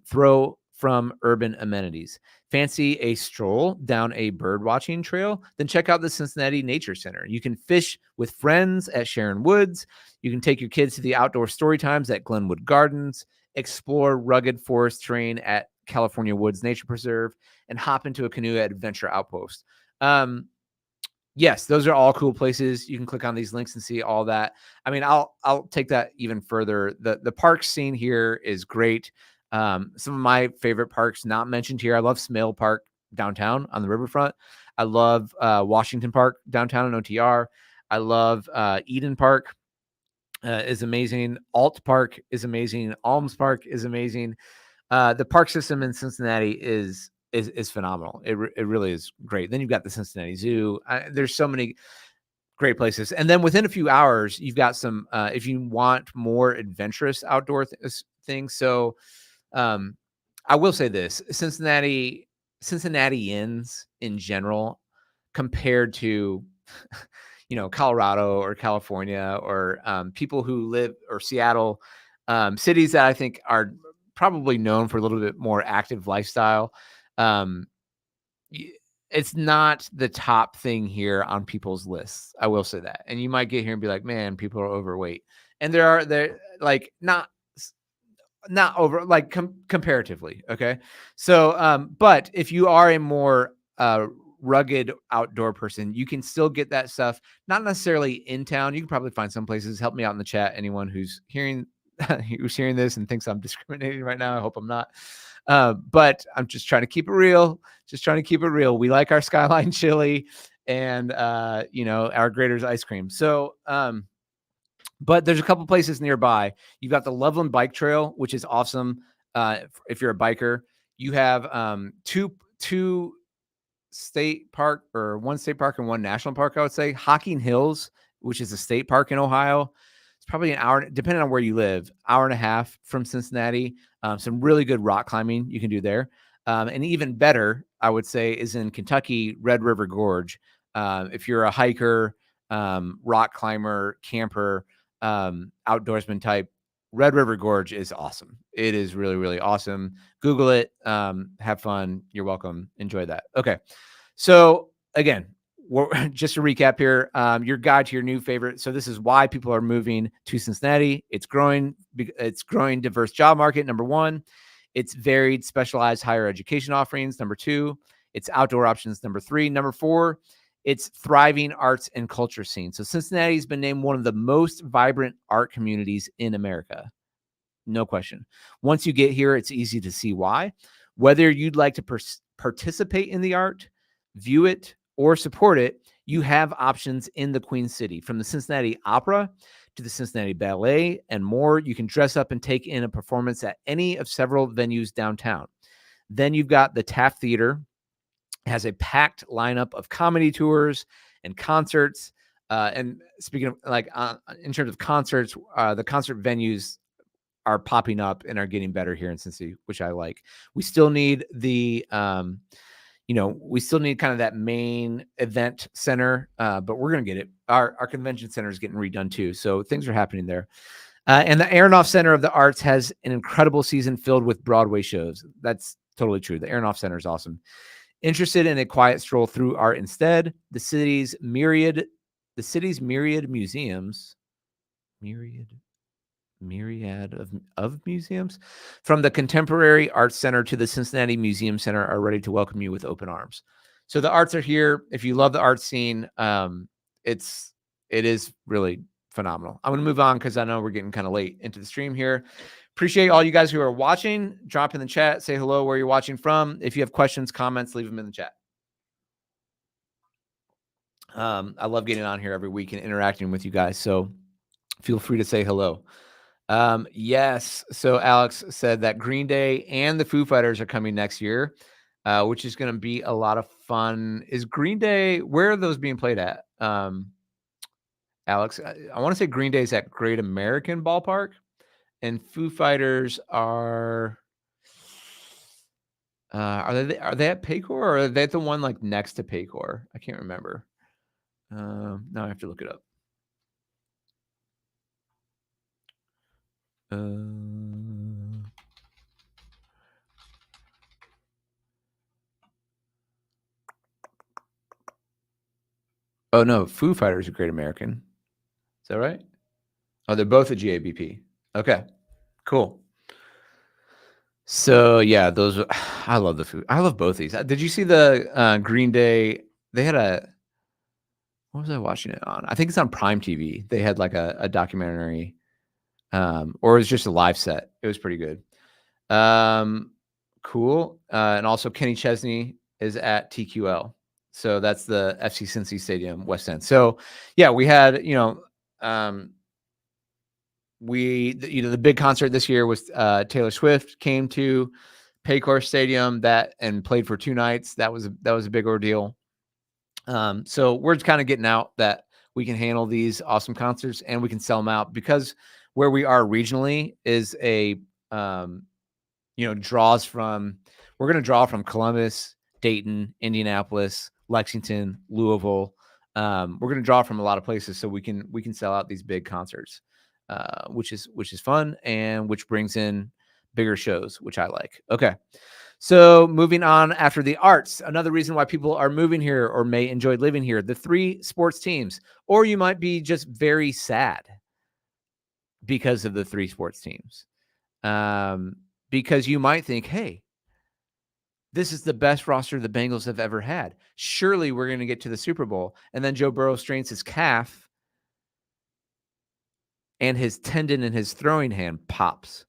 throw from urban amenities. Fancy a stroll down a bird watching trail? Then check out the Cincinnati Nature Center. You can fish with friends at Sharon Woods. You can take your kids to the outdoor story times at Glenwood Gardens, explore rugged forest terrain at California Woods Nature Preserve, and hop into a canoe at Adventure Outpost. Yes, those are all cool places. You can click on these links and see all that. I mean, I'll take that even further. The park scene here is great. Some of my favorite parks not mentioned here. I love Smale Park downtown on the riverfront. I love Washington Park downtown in OTR. I love Eden Park. Is amazing. Alt Park is amazing. Alms Park is amazing. The park system in Cincinnati is phenomenal. It really is great. Then you've got the Cincinnati Zoo. There's so many great places. And then within a few hours, you've got some, if you want more adventurous outdoor things. So I will say this, Cincinnatians in general, compared to, Colorado or California or people who live or Seattle, cities that I think are probably known for a little bit more active lifestyle. It's not the top thing here on people's lists. I will say that. And you might get here and be like, man, people are overweight. And they're like not over like comparatively. Okay. So, but if you are a more rugged outdoor person, you can still get that stuff, not necessarily in town. You can probably find some places. Help me out in the chat. Anyone who's hearing this and thinks I'm discriminating right now, I hope I'm not. But I'm just trying to keep it real. We like our Skyline chili and our Grater's ice cream. So but there's a couple places nearby. You've got the Loveland Bike Trail, which is awesome. If you're a biker, you have two state park, or one state park and one national park, I would say. Hocking Hills, which is a state park in Ohio. It's probably an hour, depending on where you live, hour and a half from Cincinnati. Some really good rock climbing you can do there. And even better, I would say, is in Kentucky, Red River Gorge. If you're a hiker, rock climber, camper, outdoorsman type, Red River Gorge is awesome. It is really, really awesome. Google it. Have fun. You're welcome. Enjoy that. Okay. So again, just to recap here, your guide to your new favorite. So this is why people are moving to Cincinnati. It's growing diverse job market. Number one, it's varied specialized higher education offerings. Number two, it's outdoor options. Number three. Number four, it's thriving arts and culture scene. So Cincinnati has been named one of the most vibrant art communities in America. No question. Once you get here, it's easy to see why. Whether you'd like to participate in the art, view it, or support it, you have options in the Queen City. From the Cincinnati Opera to the Cincinnati Ballet and more, you can dress up and take in a performance at any of several venues downtown. Then you've got the Taft Theater. It has a packed lineup of comedy tours and concerts. And speaking of in terms of concerts, the concert venues are popping up and are getting better here in Cincy, which I like. We still need the we still need kind of that main event center, but we're gonna get it. Our convention center is getting redone too, so things are happening there. And the Aronoff Center of the Arts has an incredible season filled with Broadway shows. That's totally true. The Aronoff Center is awesome. Interested in a quiet stroll through art instead? The city's myriad museums, myriad of museums, from the Contemporary Arts Center to the Cincinnati Museum Center, are ready to welcome you with open arms. So the arts are here. If you love the art scene, it is really phenomenal. I'm going to move on because I know we're getting kind of late into the stream here. Appreciate all you guys who are watching. Drop in the chat, say hello where you're watching from. If you have questions, comments, leave them in the chat. I love getting on here every week and interacting with you guys, so feel free to say hello. Yes. So Alex said that Green Day and the Foo Fighters are coming next year, which is going to be a lot of fun. Is Green Day, where are those being played at? Alex, I want to say Green Day's at Great American Ballpark, and Foo Fighters are they at Paycor, or are they at the one like next to Paycor? I can't remember. Now I have to look it up. Oh no, Foo Fighters are Great American. Is that right? Oh, they're both at GABP. Okay, cool. So yeah, those I love the food. I love both these. Did you see the Green Day? They had what was I watching it on? I think it's on Prime TV. They had like a documentary, or it was just a live set. It was pretty good. Cool. And also Kenny Chesney is at TQL. So that's the FC Cincy Stadium, West End. So yeah, we had, the big concert this year was Taylor Swift came to Paycor Stadium and played for 2 nights. That was a big ordeal. So we're just kind of getting out that we can handle these awesome concerts and we can sell them out, because where we are regionally is we're going to draw from Columbus, Dayton, Indianapolis, Lexington, Louisville. We're going to draw from a lot of places, so we can sell out these big concerts, which is fun, and which brings in bigger shows, which I like. Okay. So moving on, after the arts, another reason why people are moving here or may enjoy living here, the 3 sports teams, or you might be just very sad because of the 3 sports teams. Because you might think, hey, this is the best roster the Bengals have ever had. Surely we're going to get to the Super Bowl. And then Joe Burrow strains his calf and his tendon in his throwing hand pops.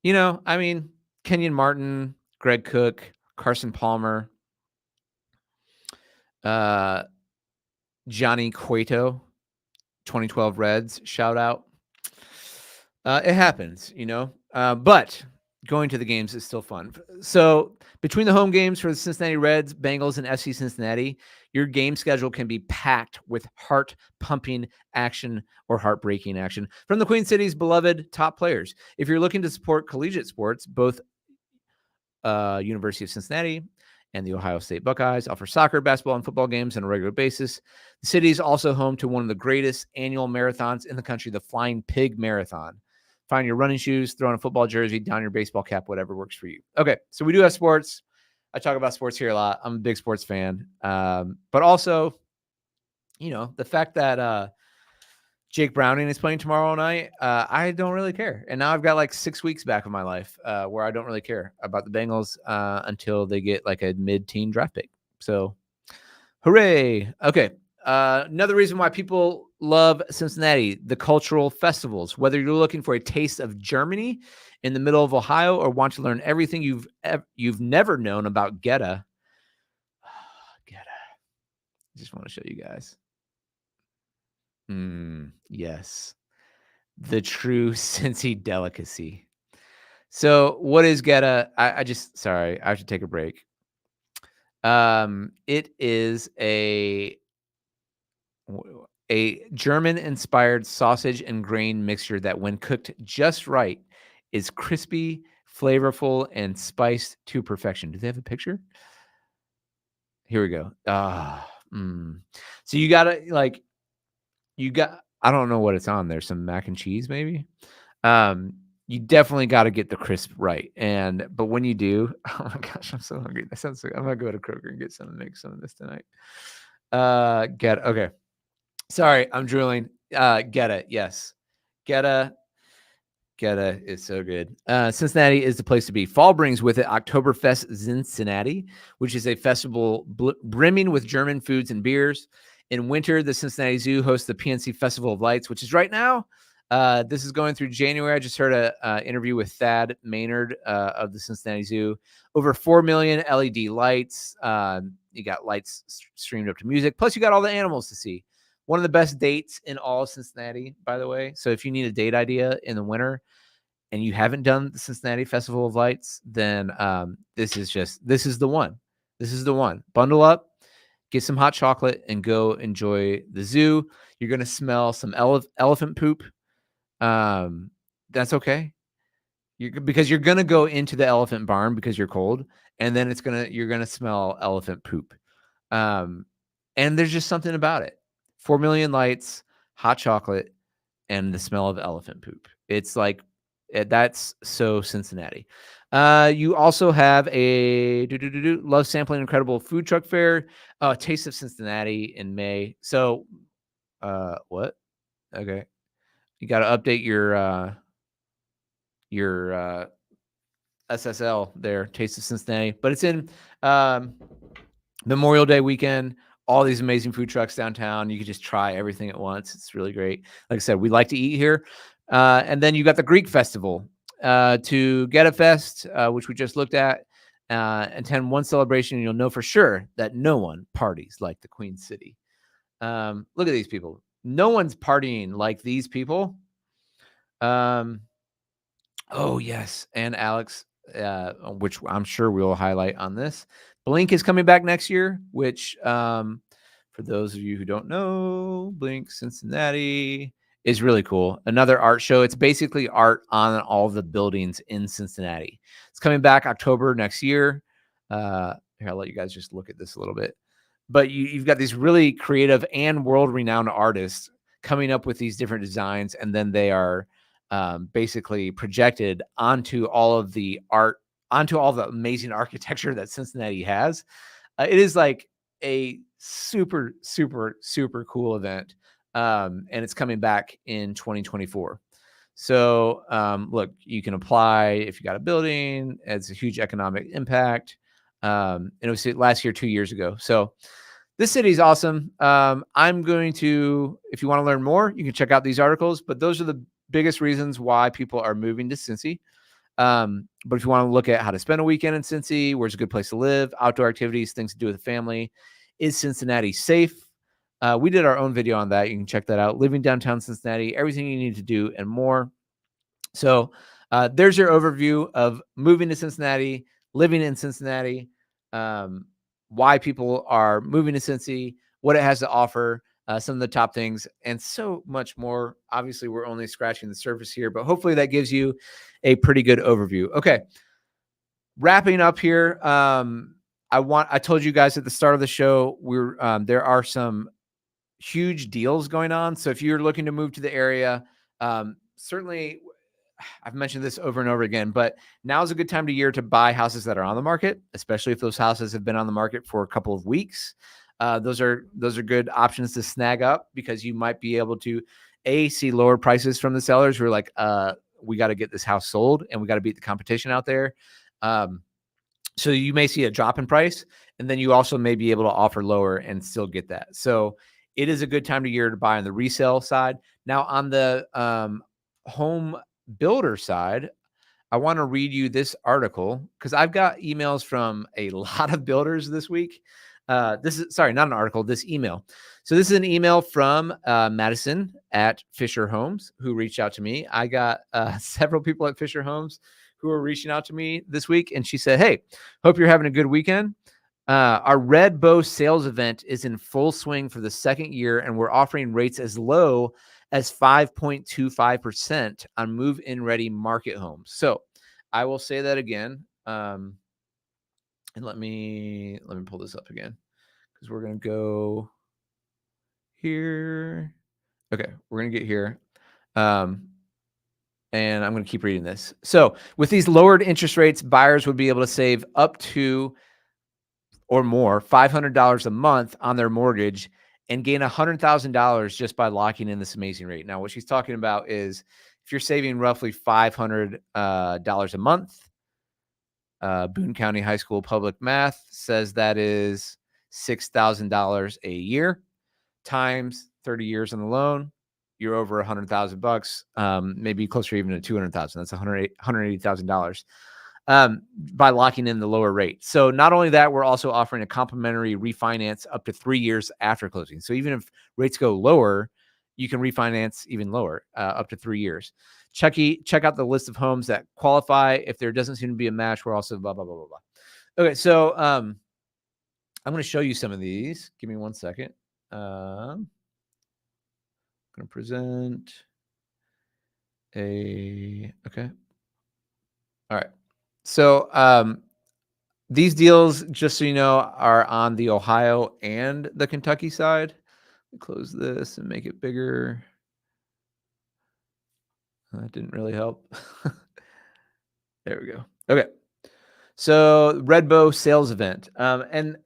Kenyon Martin, Greg Cook, Carson Palmer, Johnny Cueto, 2012 Reds, shout out. It happens, but going to the games is still fun. So between the home games for the Cincinnati Reds, Bengals, and FC Cincinnati, your game schedule can be packed with heart-pumping action or heartbreaking action from the Queen City's beloved top players. If you're looking to support collegiate sports, both University of Cincinnati and the Ohio State Buckeyes offer soccer, basketball, and football games on a regular basis. The city is also home to one of the greatest annual marathons in the country, the Flying Pig Marathon. Find your running shoes, throw on a football jersey, down your baseball cap, whatever works for you. Okay, so we do have sports. I talk about sports here a lot. I'm a big sports fan. But also, the fact that Jake Browning is playing tomorrow night, I don't really care. And now I've got like 6 weeks back of my life where I don't really care about the Bengals until they get like a mid-teen draft pick. So, hooray. Okay. Another reason why people love Cincinnati, the cultural festivals. Whether you're looking for a taste of Germany in the middle of Ohio or want to learn everything you've never known about Geta. Geta. I just want to show you guys. Yes. The true Cincy delicacy. So what is Geta? Sorry, I have to take a break. It is a German-inspired sausage and grain mixture that, when cooked just right, is crispy, flavorful, and spiced to perfection. Do they have a picture? Here we go. So you gotta I don't know what it's on there. Some mac and cheese, maybe. You definitely got to get the crisp right. But when you do, oh my gosh, I'm so hungry. That sounds like I'm gonna go to Kroger and get some and make some of this tonight. Okay. Sorry, I'm drooling. Get it. Yes. Geta is so good. Cincinnati is the place to be. Fall brings with it Oktoberfest Cincinnati, which is a festival brimming with German foods and beers. In winter, the Cincinnati Zoo hosts the PNC Festival of Lights, which is right now. This is going through January. I just heard an interview with Thad Maynard of the Cincinnati Zoo. Over 4 million LED lights. You got lights streamed up to music. Plus, you got all the animals to see. One of the best dates in all of Cincinnati, by the way. So if you need a date idea in the winter and you haven't done the Cincinnati Festival of Lights, then this is the one. This is the one. Bundle up, get some hot chocolate, and go enjoy the zoo. You're going to smell some elephant poop. That's okay. Because you're going to go into the elephant barn because you're cold, and then you're going to smell elephant poop. And there's just something about it. 4 million lights, hot chocolate, and the smell of elephant poop. It's like, that's so Cincinnati. You also have a love sampling incredible food truck fair. Taste of Cincinnati in May. So, what? Okay, you got to update your SSL there. Taste of Cincinnati, but it's in Memorial Day weekend. All these amazing food trucks downtown. You can just try everything at once. It's really great. Like I said, we like to eat here. And then you got the Greek Festival to Geta Fest, which we just looked at. Attend one celebration, and you'll know for sure that no one parties like the Queen City. Look at these people. No one's partying like these people. Oh, yes. And Alex, which I'm sure we'll highlight on this. Blink is coming back next year, which for those of you who don't know, Blink Cincinnati is really cool. Another art show. It's basically art on all the buildings in Cincinnati. It's coming back October next year. Here, I'll let you guys just look at this a little bit. But you've got these really creative and world-renowned artists coming up with these different designs, and then they are basically projected onto all of the art, onto all the amazing architecture that Cincinnati has. It is like a super, super, super cool event. And it's coming back in 2024. So look, you can apply if you got a building. It's a huge economic impact. And it was last year, 2 years ago. So this city is awesome. I'm going to, if you want to learn more, you can check out these articles, but those are the biggest reasons why people are moving to Cincy. But if you want to look at how to spend a weekend in Cincy, where's a good place to live, outdoor activities, things to do with the family, is Cincinnati safe? We did our own video on that. You can check that out. Living downtown Cincinnati, everything you need to do and more. So there's your overview of moving to Cincinnati, living in Cincinnati, why people are moving to Cincy, what it has to offer, some of the top things, and so much more. Obviously, we're only scratching the surface here, but hopefully that gives you a pretty good overview. Okay, wrapping up here. I told you guys at the start of the show, there are some huge deals going on. So if you're looking to move to the area, certainly, I've mentioned this over and over again, but now's a good time of year to buy houses that are on the market, especially if those houses have been on the market for a couple of weeks. Those are good options to snag up, because you might be able to see lower prices from the sellers who are like, we got to get this house sold and we got to beat the competition out there. So you may see a drop in price, and then you also may be able to offer lower and still get that. So it is a good time of year to buy on the resale side. Now on the home builder side, I want to read you this article because I've got emails from a lot of builders this week. This is, sorry, not an article, this email. So this is an email from Madison at Fischer Homes, who reached out to me. I got several people at Fischer Homes who are reaching out to me this week. And she said, hey, hope you're having a good weekend. Our Red Bow sales event is in full swing for the second year, and we're offering rates as low as 5.25% on move-in ready market homes. So I will say that again. And let me pull this up again, because we're going to go here. Okay, we're going to get here. And I'm going to keep reading this. So with these lowered interest rates, buyers would be able to save up to or more $500 a month on their mortgage and gain $100,000 just by locking in this amazing rate. Now, what she's talking about is if you're saving roughly $500 a month, Boone County High School public math says that is $6,000 a year times 30 years on the loan. You're over $100,000, maybe closer even to 200,000. That's $180,000 by locking in the lower rate. So not only that, we're also offering a complimentary refinance up to 3 years after closing. So even if rates go lower, you can refinance even lower, up to 3 years. Check out the list of homes that qualify. If there doesn't seem to be a match, we're also blah, blah, blah, blah, blah. Okay, so I'm going to show you some of these. Give me 1 second. I'm going to present okay. All right. So these deals, just so you know, are on the Ohio and the Kentucky side. Let me close this and make it bigger. That didn't really help. There we go. Okay. So Redbow sales event. And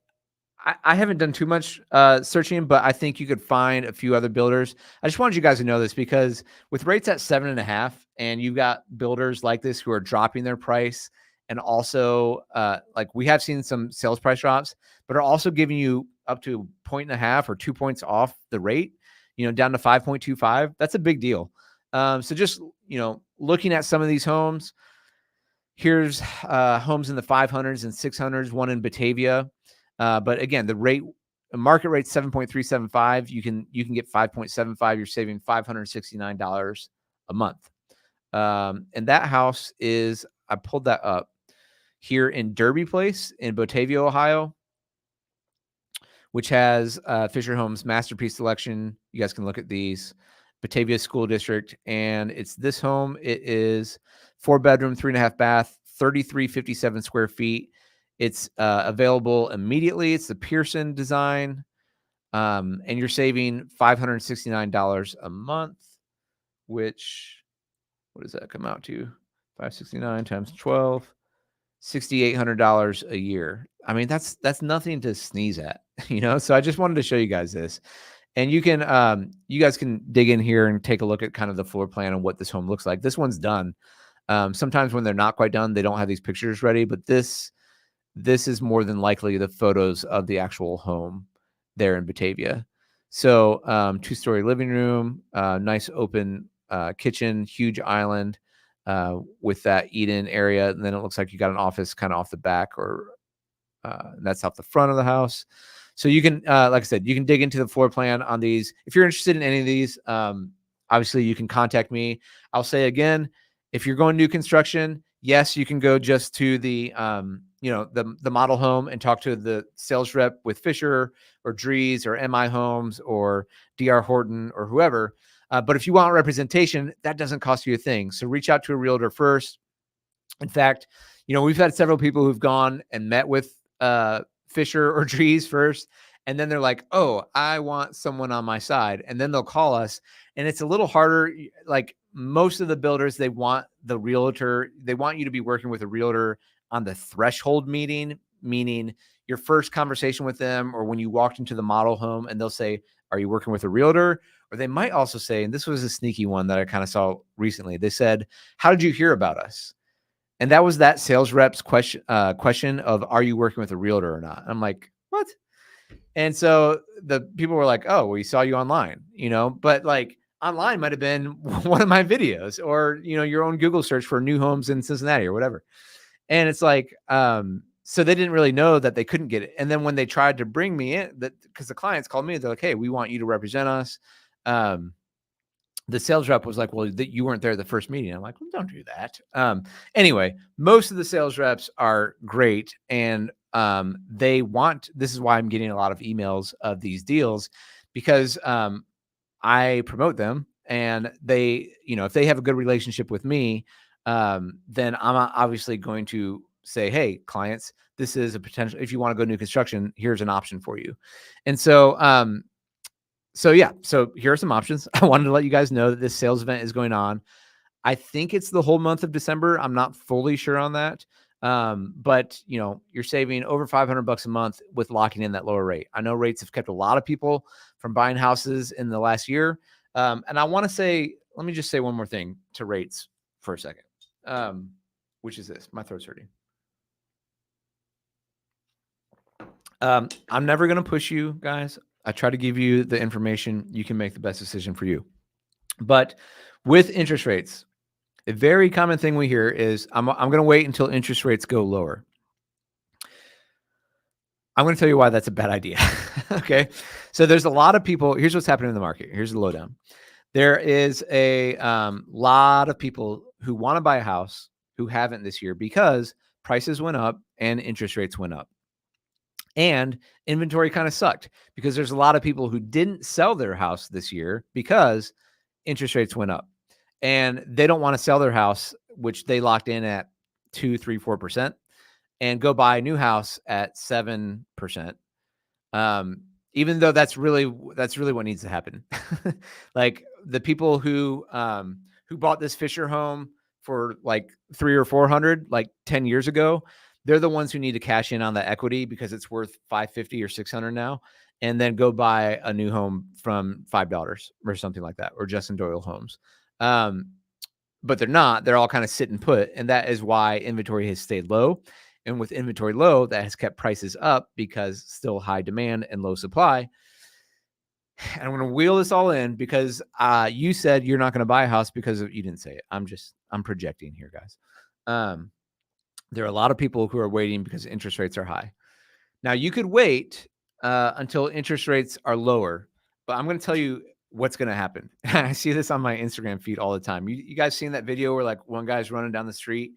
I haven't done too much searching, but I think you could find a few other builders. I just wanted you guys to know this, because with rates at 7.5, and you've got builders like this who are dropping their price, and also like we have seen some sales price drops, but are also giving you up to 1.5 or 2 points off the rate, down to 5.25. That's a big deal. So just, looking at some of these homes, here's homes in the 500s and 600s, one in Batavia. But again, the market rate's 7.375. You can get 5.75. You're saving $569 a month. And that house is, I pulled that up here in Derby Place in Batavia, Ohio, which has Fischer Homes Masterpiece Selection. You guys can look at these. Batavia School District, and it's this home. It is 4-bedroom, 3.5 bath, 3,357 square feet. It's available immediately. It's the Pearson design, and you're saving $569 a month, which, what does that come out to? 569 times 12, $6,800 a year. I mean, that's nothing to sneeze at, So I just wanted to show you guys this. And you guys can dig in here and take a look at kind of the floor plan and what this home looks like. This one's done. Sometimes when they're not quite done, they don't have these pictures ready, but this is more than likely the photos of the actual home there in Batavia. So 2-story living room, nice open kitchen, huge island with that eat-in area. And then it looks like you got an office kind of off the back, or that's off the front of the house. So you can, like I said, you can dig into the floor plan on these. If you're interested in any of these, obviously you can contact me. I'll say again, if you're going new construction, yes, you can go just to the, the model home and talk to the sales rep with Fischer or Dries or MI Homes or DR Horton or whoever. But if you want representation, that doesn't cost you a thing. So reach out to a realtor first. In fact, we've had several people who've gone and met with Fischer or Dries first, and then they're like, oh, I want someone on my side. And then they'll call us, and it's a little harder. Like most of the builders, they want the realtor. They want you to be working with a realtor on the threshold meeting, meaning your first conversation with them, or when you walked into the model home, and they'll say, are you working with a realtor? Or they might also say, and this was a sneaky one that I kind of saw recently, they said, how did you hear about us? And that was that sales rep's question of, are you working with a realtor or not? I'm like, what? And so the people were like, oh, we saw you online, but like online might've been one of my videos, or, your own Google search for new homes in Cincinnati or whatever. And it's like, so they didn't really know that they couldn't get it. And then when they tried to bring me in, because the clients called me, they're like, hey, we want you to represent us. The sales rep was like, well, you weren't there at the first meeting. I'm like, well, don't do that. Anyway, most of the sales reps are great. And this is why I'm getting a lot of emails of these deals, because I promote them and they, if they have a good relationship with me, then I'm obviously going to say, hey, clients, this is a potential. If you want to go new construction, here's an option for you. And so yeah, so here are some options. I wanted to let you guys know that this sales event is going on. I think it's the whole month of December. I'm not fully sure on that. But you're saving over $500 a month with locking in that lower rate. I know rates have kept a lot of people from buying houses in the last year. And I want to say, let me just say one more thing to rates for a second. Which is this, my throat's hurting. I'm never going to push you guys. I try to give you the information. You can make the best decision for you. But with interest rates, a very common thing we hear is, I'm going to wait until interest rates go lower. I'm going to tell you why that's a bad idea. Okay. So there's a lot of people. Here's what's happening in the market. Here's the lowdown. There is a lot of people who want to buy a house who haven't this year because prices went up and interest rates went up. And inventory kind of sucked because there's a lot of people who didn't sell their house this year because interest rates went up. And they don't want to sell their house, which they locked in at 2, 3, 4%, and go buy a new house at 7%. Even though that's really what needs to happen. Like the people who bought this Fischer home for like 300 or 400, like 10 years ago, they're the ones who need to cash in on that equity because it's worth 550 or 600 now, and then go buy a new home from $5 or something like that, or Justin Doyle homes. But they're not. They're all kind of sit and put, and that is why inventory has stayed low. And with inventory low, that has kept prices up because still high demand and low supply. And I'm going to wheel this all in because you said you're not going to buy a house because you didn't say it. I'm projecting here, guys. There are a lot of people who are waiting because interest rates are high. Now, you could wait until interest rates are lower, but I'm going to tell you what's going to happen. I see this on my Instagram feed all the time. You guys seen that video where like one guy's running down the street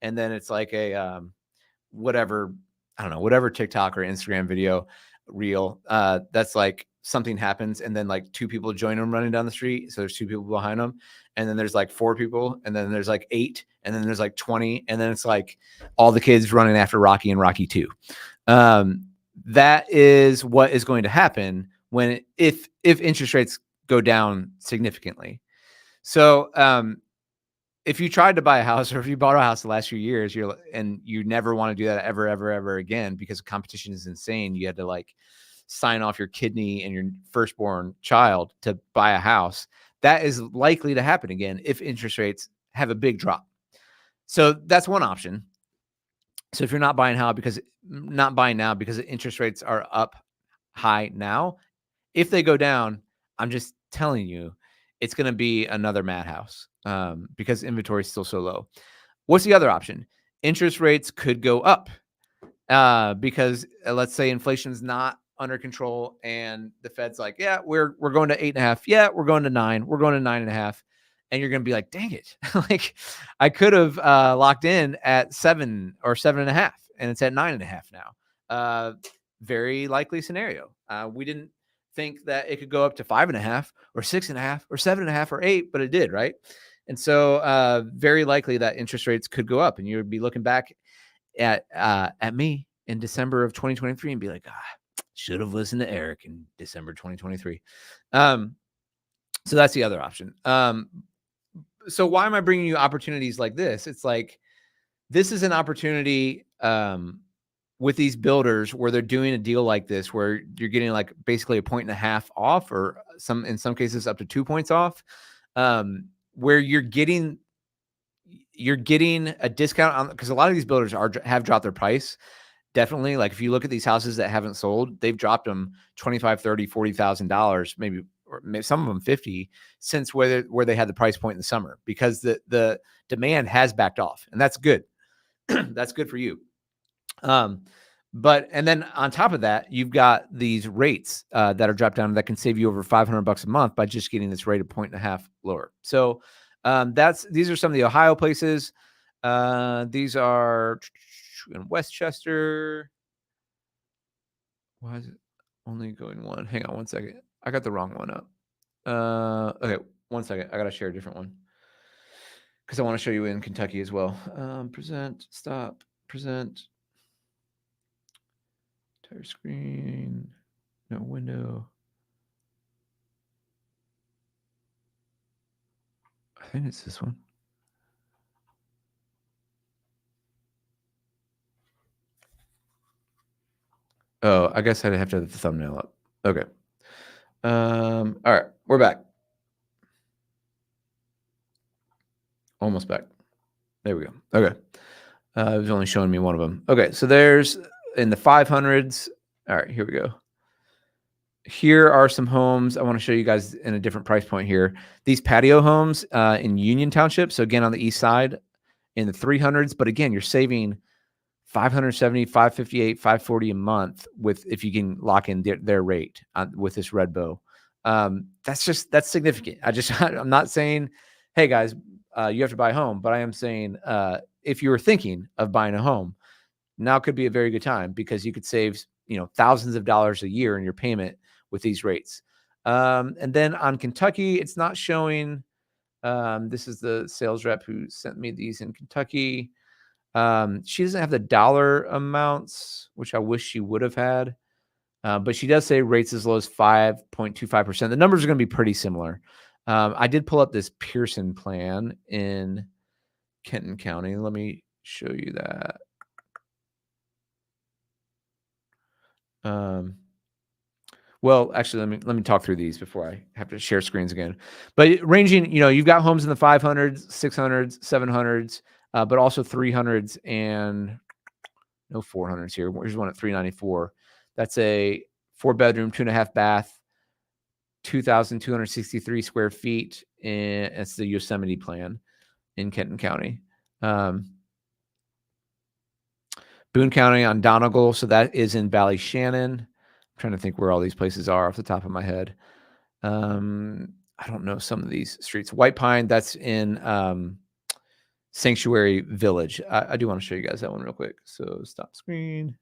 and then it's like a whatever, I don't know, whatever TikTok or Instagram video reel, that's like something happens and then like two people join him running down the street. So there's two people behind them, and then there's like 4 people, and then there's like 8, and then there's like 20, and then it's like all the kids running after Rocky and Rocky 2. That is what is going to happen if interest rates go down significantly. So if you tried to buy a house, or if you bought a house the last few years, and you never want to do that ever again because competition is insane. You had to like sign off your kidney and your firstborn child to buy a house. That is likely to happen again if interest rates have a big drop. So that's one option. So if you're not buying now because interest rates are up high now, if they go down, I'm just telling you, it's going to be another madhouse because inventory is still so low. What's the other option? Interest rates could go up because let's say inflation's not under control and the Fed's like, yeah, we're going to 8.5. Yeah, we're going to 9. We're going to 9.5. And you're going to be like, dang it. Like I could have locked in at 7 or 7.5 and it's at 9.5 now. Very likely scenario. We didn't think that it could go up to 5.5 or 6.5 or 7.5 or 8, but it did, right? And so very likely that interest rates could go up, and you would be looking back at me in December of 2023 and be like, should have listened to Eric in December 2023. So that's the other option. So why am I bringing you opportunities like this? It's like, this is an opportunity with these builders where they're doing a deal like this, where you're getting like basically 1.5 points off, or in some cases up to 2 points off, where you're getting a discount on, because a lot of these builders have dropped their price. Definitely. Like if you look at these houses that haven't sold, they've dropped them $25,000, $30,000, $40,000, maybe, or maybe some of them 50 since where they had the price point in the summer, because the demand has backed off, and that's good. That's good for you. And then on top of that, you've got these rates that are dropped down that can save you over $500 a month by just getting this rate 1.5 points lower. So these are some of the Ohio places. These are in Westchester. Why is it only going one? Hang on one second. I got the wrong one up. Okay. 1 second. I got to share a different one because I want to show you in Kentucky as well. Present, stop, present, entire screen, no window. I think it's this one. Oh, I guess I'd have to have the thumbnail up. Okay. All right, we're back. Almost back. There we go. Okay. It was only showing me one of them. Okay, so there's in the 500s. All right, here we go. Here are some homes. I want to show you guys in a different price point here. These patio homes in Union Township. So again, on the east side in the 300s. But again, you're saving 570, 558, 540 a month with if you can lock in their rate with this red bow. That's significant. I'm not saying, hey guys, you have to buy a home, but I am saying if you were thinking of buying a home, now could be a very good time because you could save thousands of dollars a year in your payment with these rates. And then on Kentucky, it's not showing. This is the sales rep who sent me these in Kentucky. She doesn't have the dollar amounts, which I wish she would have had. But she does say rates as low as 5.25%. The numbers are going to be pretty similar. I did pull up this Pearson plan in Kenton County. Let me show you that. Well, actually, let me talk through these before I have to share screens again. But ranging, you've got homes in the 500s, 600s, 700s, but also 300s and no 400s here. Here's one at 394. That's a 4-bedroom, 2.5 bath, 2,263 square feet. And it's the Yosemite plan in Kenton County. Boone County on Donegal. So that is in Valley Shannon. I'm trying to think where all these places are off the top of my head. I don't know some of these streets. White Pine, that's in Sanctuary Village. I do want to show you guys that one real quick. So stop screen.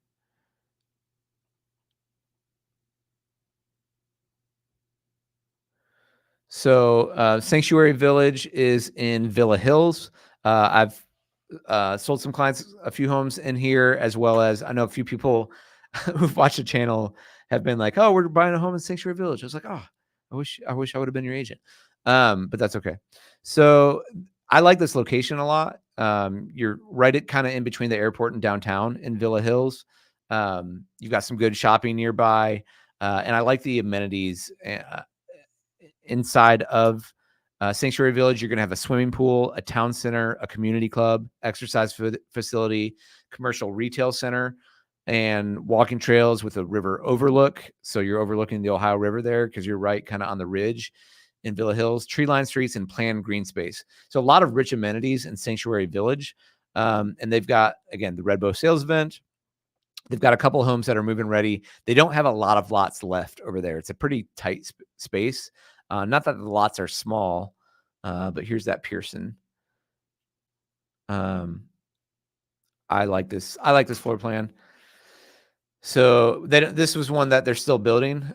So Sanctuary Village is in Villa Hills. I've sold some clients a few homes in here, as well as I know a few people who've watched the channel have been like, "Oh, we're buying a home in Sanctuary Village." I was like, "Oh, I wish I would have been your agent," but that's okay. So I like this location a lot. You're right kind of in between the airport and downtown in Villa Hills. You've got some good shopping nearby, and I like the amenities inside of Sanctuary Village. You're going to have a swimming pool, a town center, a community club, exercise facility, commercial retail center, and walking trails with a river overlook. So you're overlooking the Ohio River there because you're right kind of on the ridge in Villa Hills, tree-lined streets, and planned green space. So a lot of rich amenities in Sanctuary Village. And they've got, again, the Red Bow sales event. They've got a couple of homes that are move-in ready. They don't have a lot of lots left over there. It's a pretty tight space. Not that the lots are small, but here's that Pearson. I like this. I like this floor plan. So this was one that they're still building.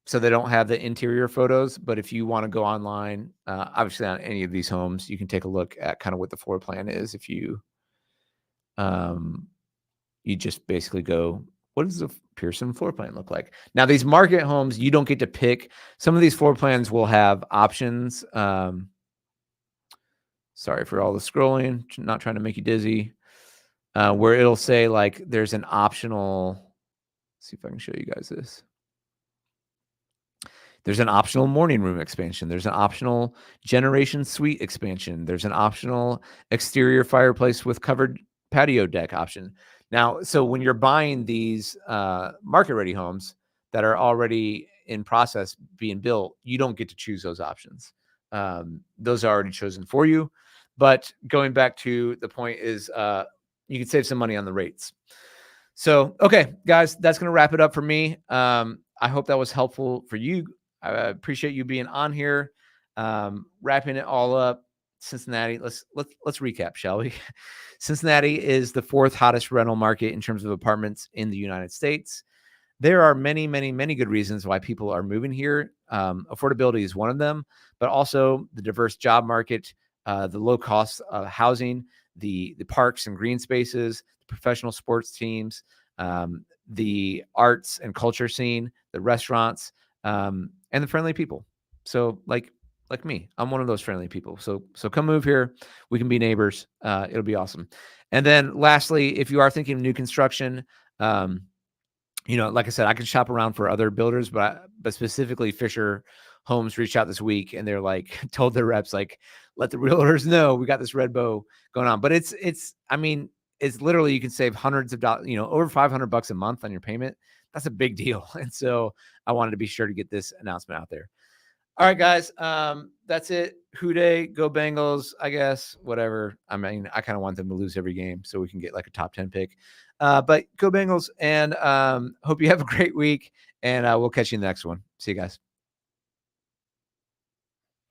So they don't have the interior photos, but if you want to go online, obviously on any of these homes, you can take a look at kind of what the floor plan is. If you, you just basically go, what does the Pearson floor plan look like? Now, these market homes, you don't get to pick. Some of these floor plans will have options. Sorry for all the scrolling, not trying to make you dizzy. Where it'll say like there's an optional, let's see if I can show you guys this. There's an optional morning room expansion. There's an optional generation suite expansion. There's an optional exterior fireplace with covered patio deck option. Now, so when you're buying these market-ready homes that are already in process being built, you don't get to choose those options. Those are already chosen for you. But going back to the point is you can save some money on the rates. So, okay, guys, that's going to wrap it up for me. I hope that was helpful for you. I appreciate you being on here. Wrapping it all up. Cincinnati. Let's recap, shall we? Cincinnati is the 4th hottest rental market in terms of apartments in the United States. There are many, many, many good reasons why people are moving here. Affordability is one of them, but also the diverse job market, the low cost housing, the parks and green spaces, the professional sports teams, the arts and culture scene, the restaurants, and the friendly people. So like me, I'm one of those friendly people. So come move here. We can be neighbors. It'll be awesome. And then lastly, if you are thinking of new construction, like I said, I can shop around for other builders, but specifically Fischer Homes reached out this week and they're like told their reps like, let the realtors know we got this red bow going on. But I mean, it's literally you can save hundreds of dollars, over $500 a month on your payment. That's a big deal. And so I wanted to be sure to get this announcement out there. All right, guys. That's it. Houday, go Bengals, I guess. Whatever. I mean, I kind of want them to lose every game so we can get like a top 10 pick. But go Bengals, and hope you have a great week. And we'll catch you in the next one. See you guys.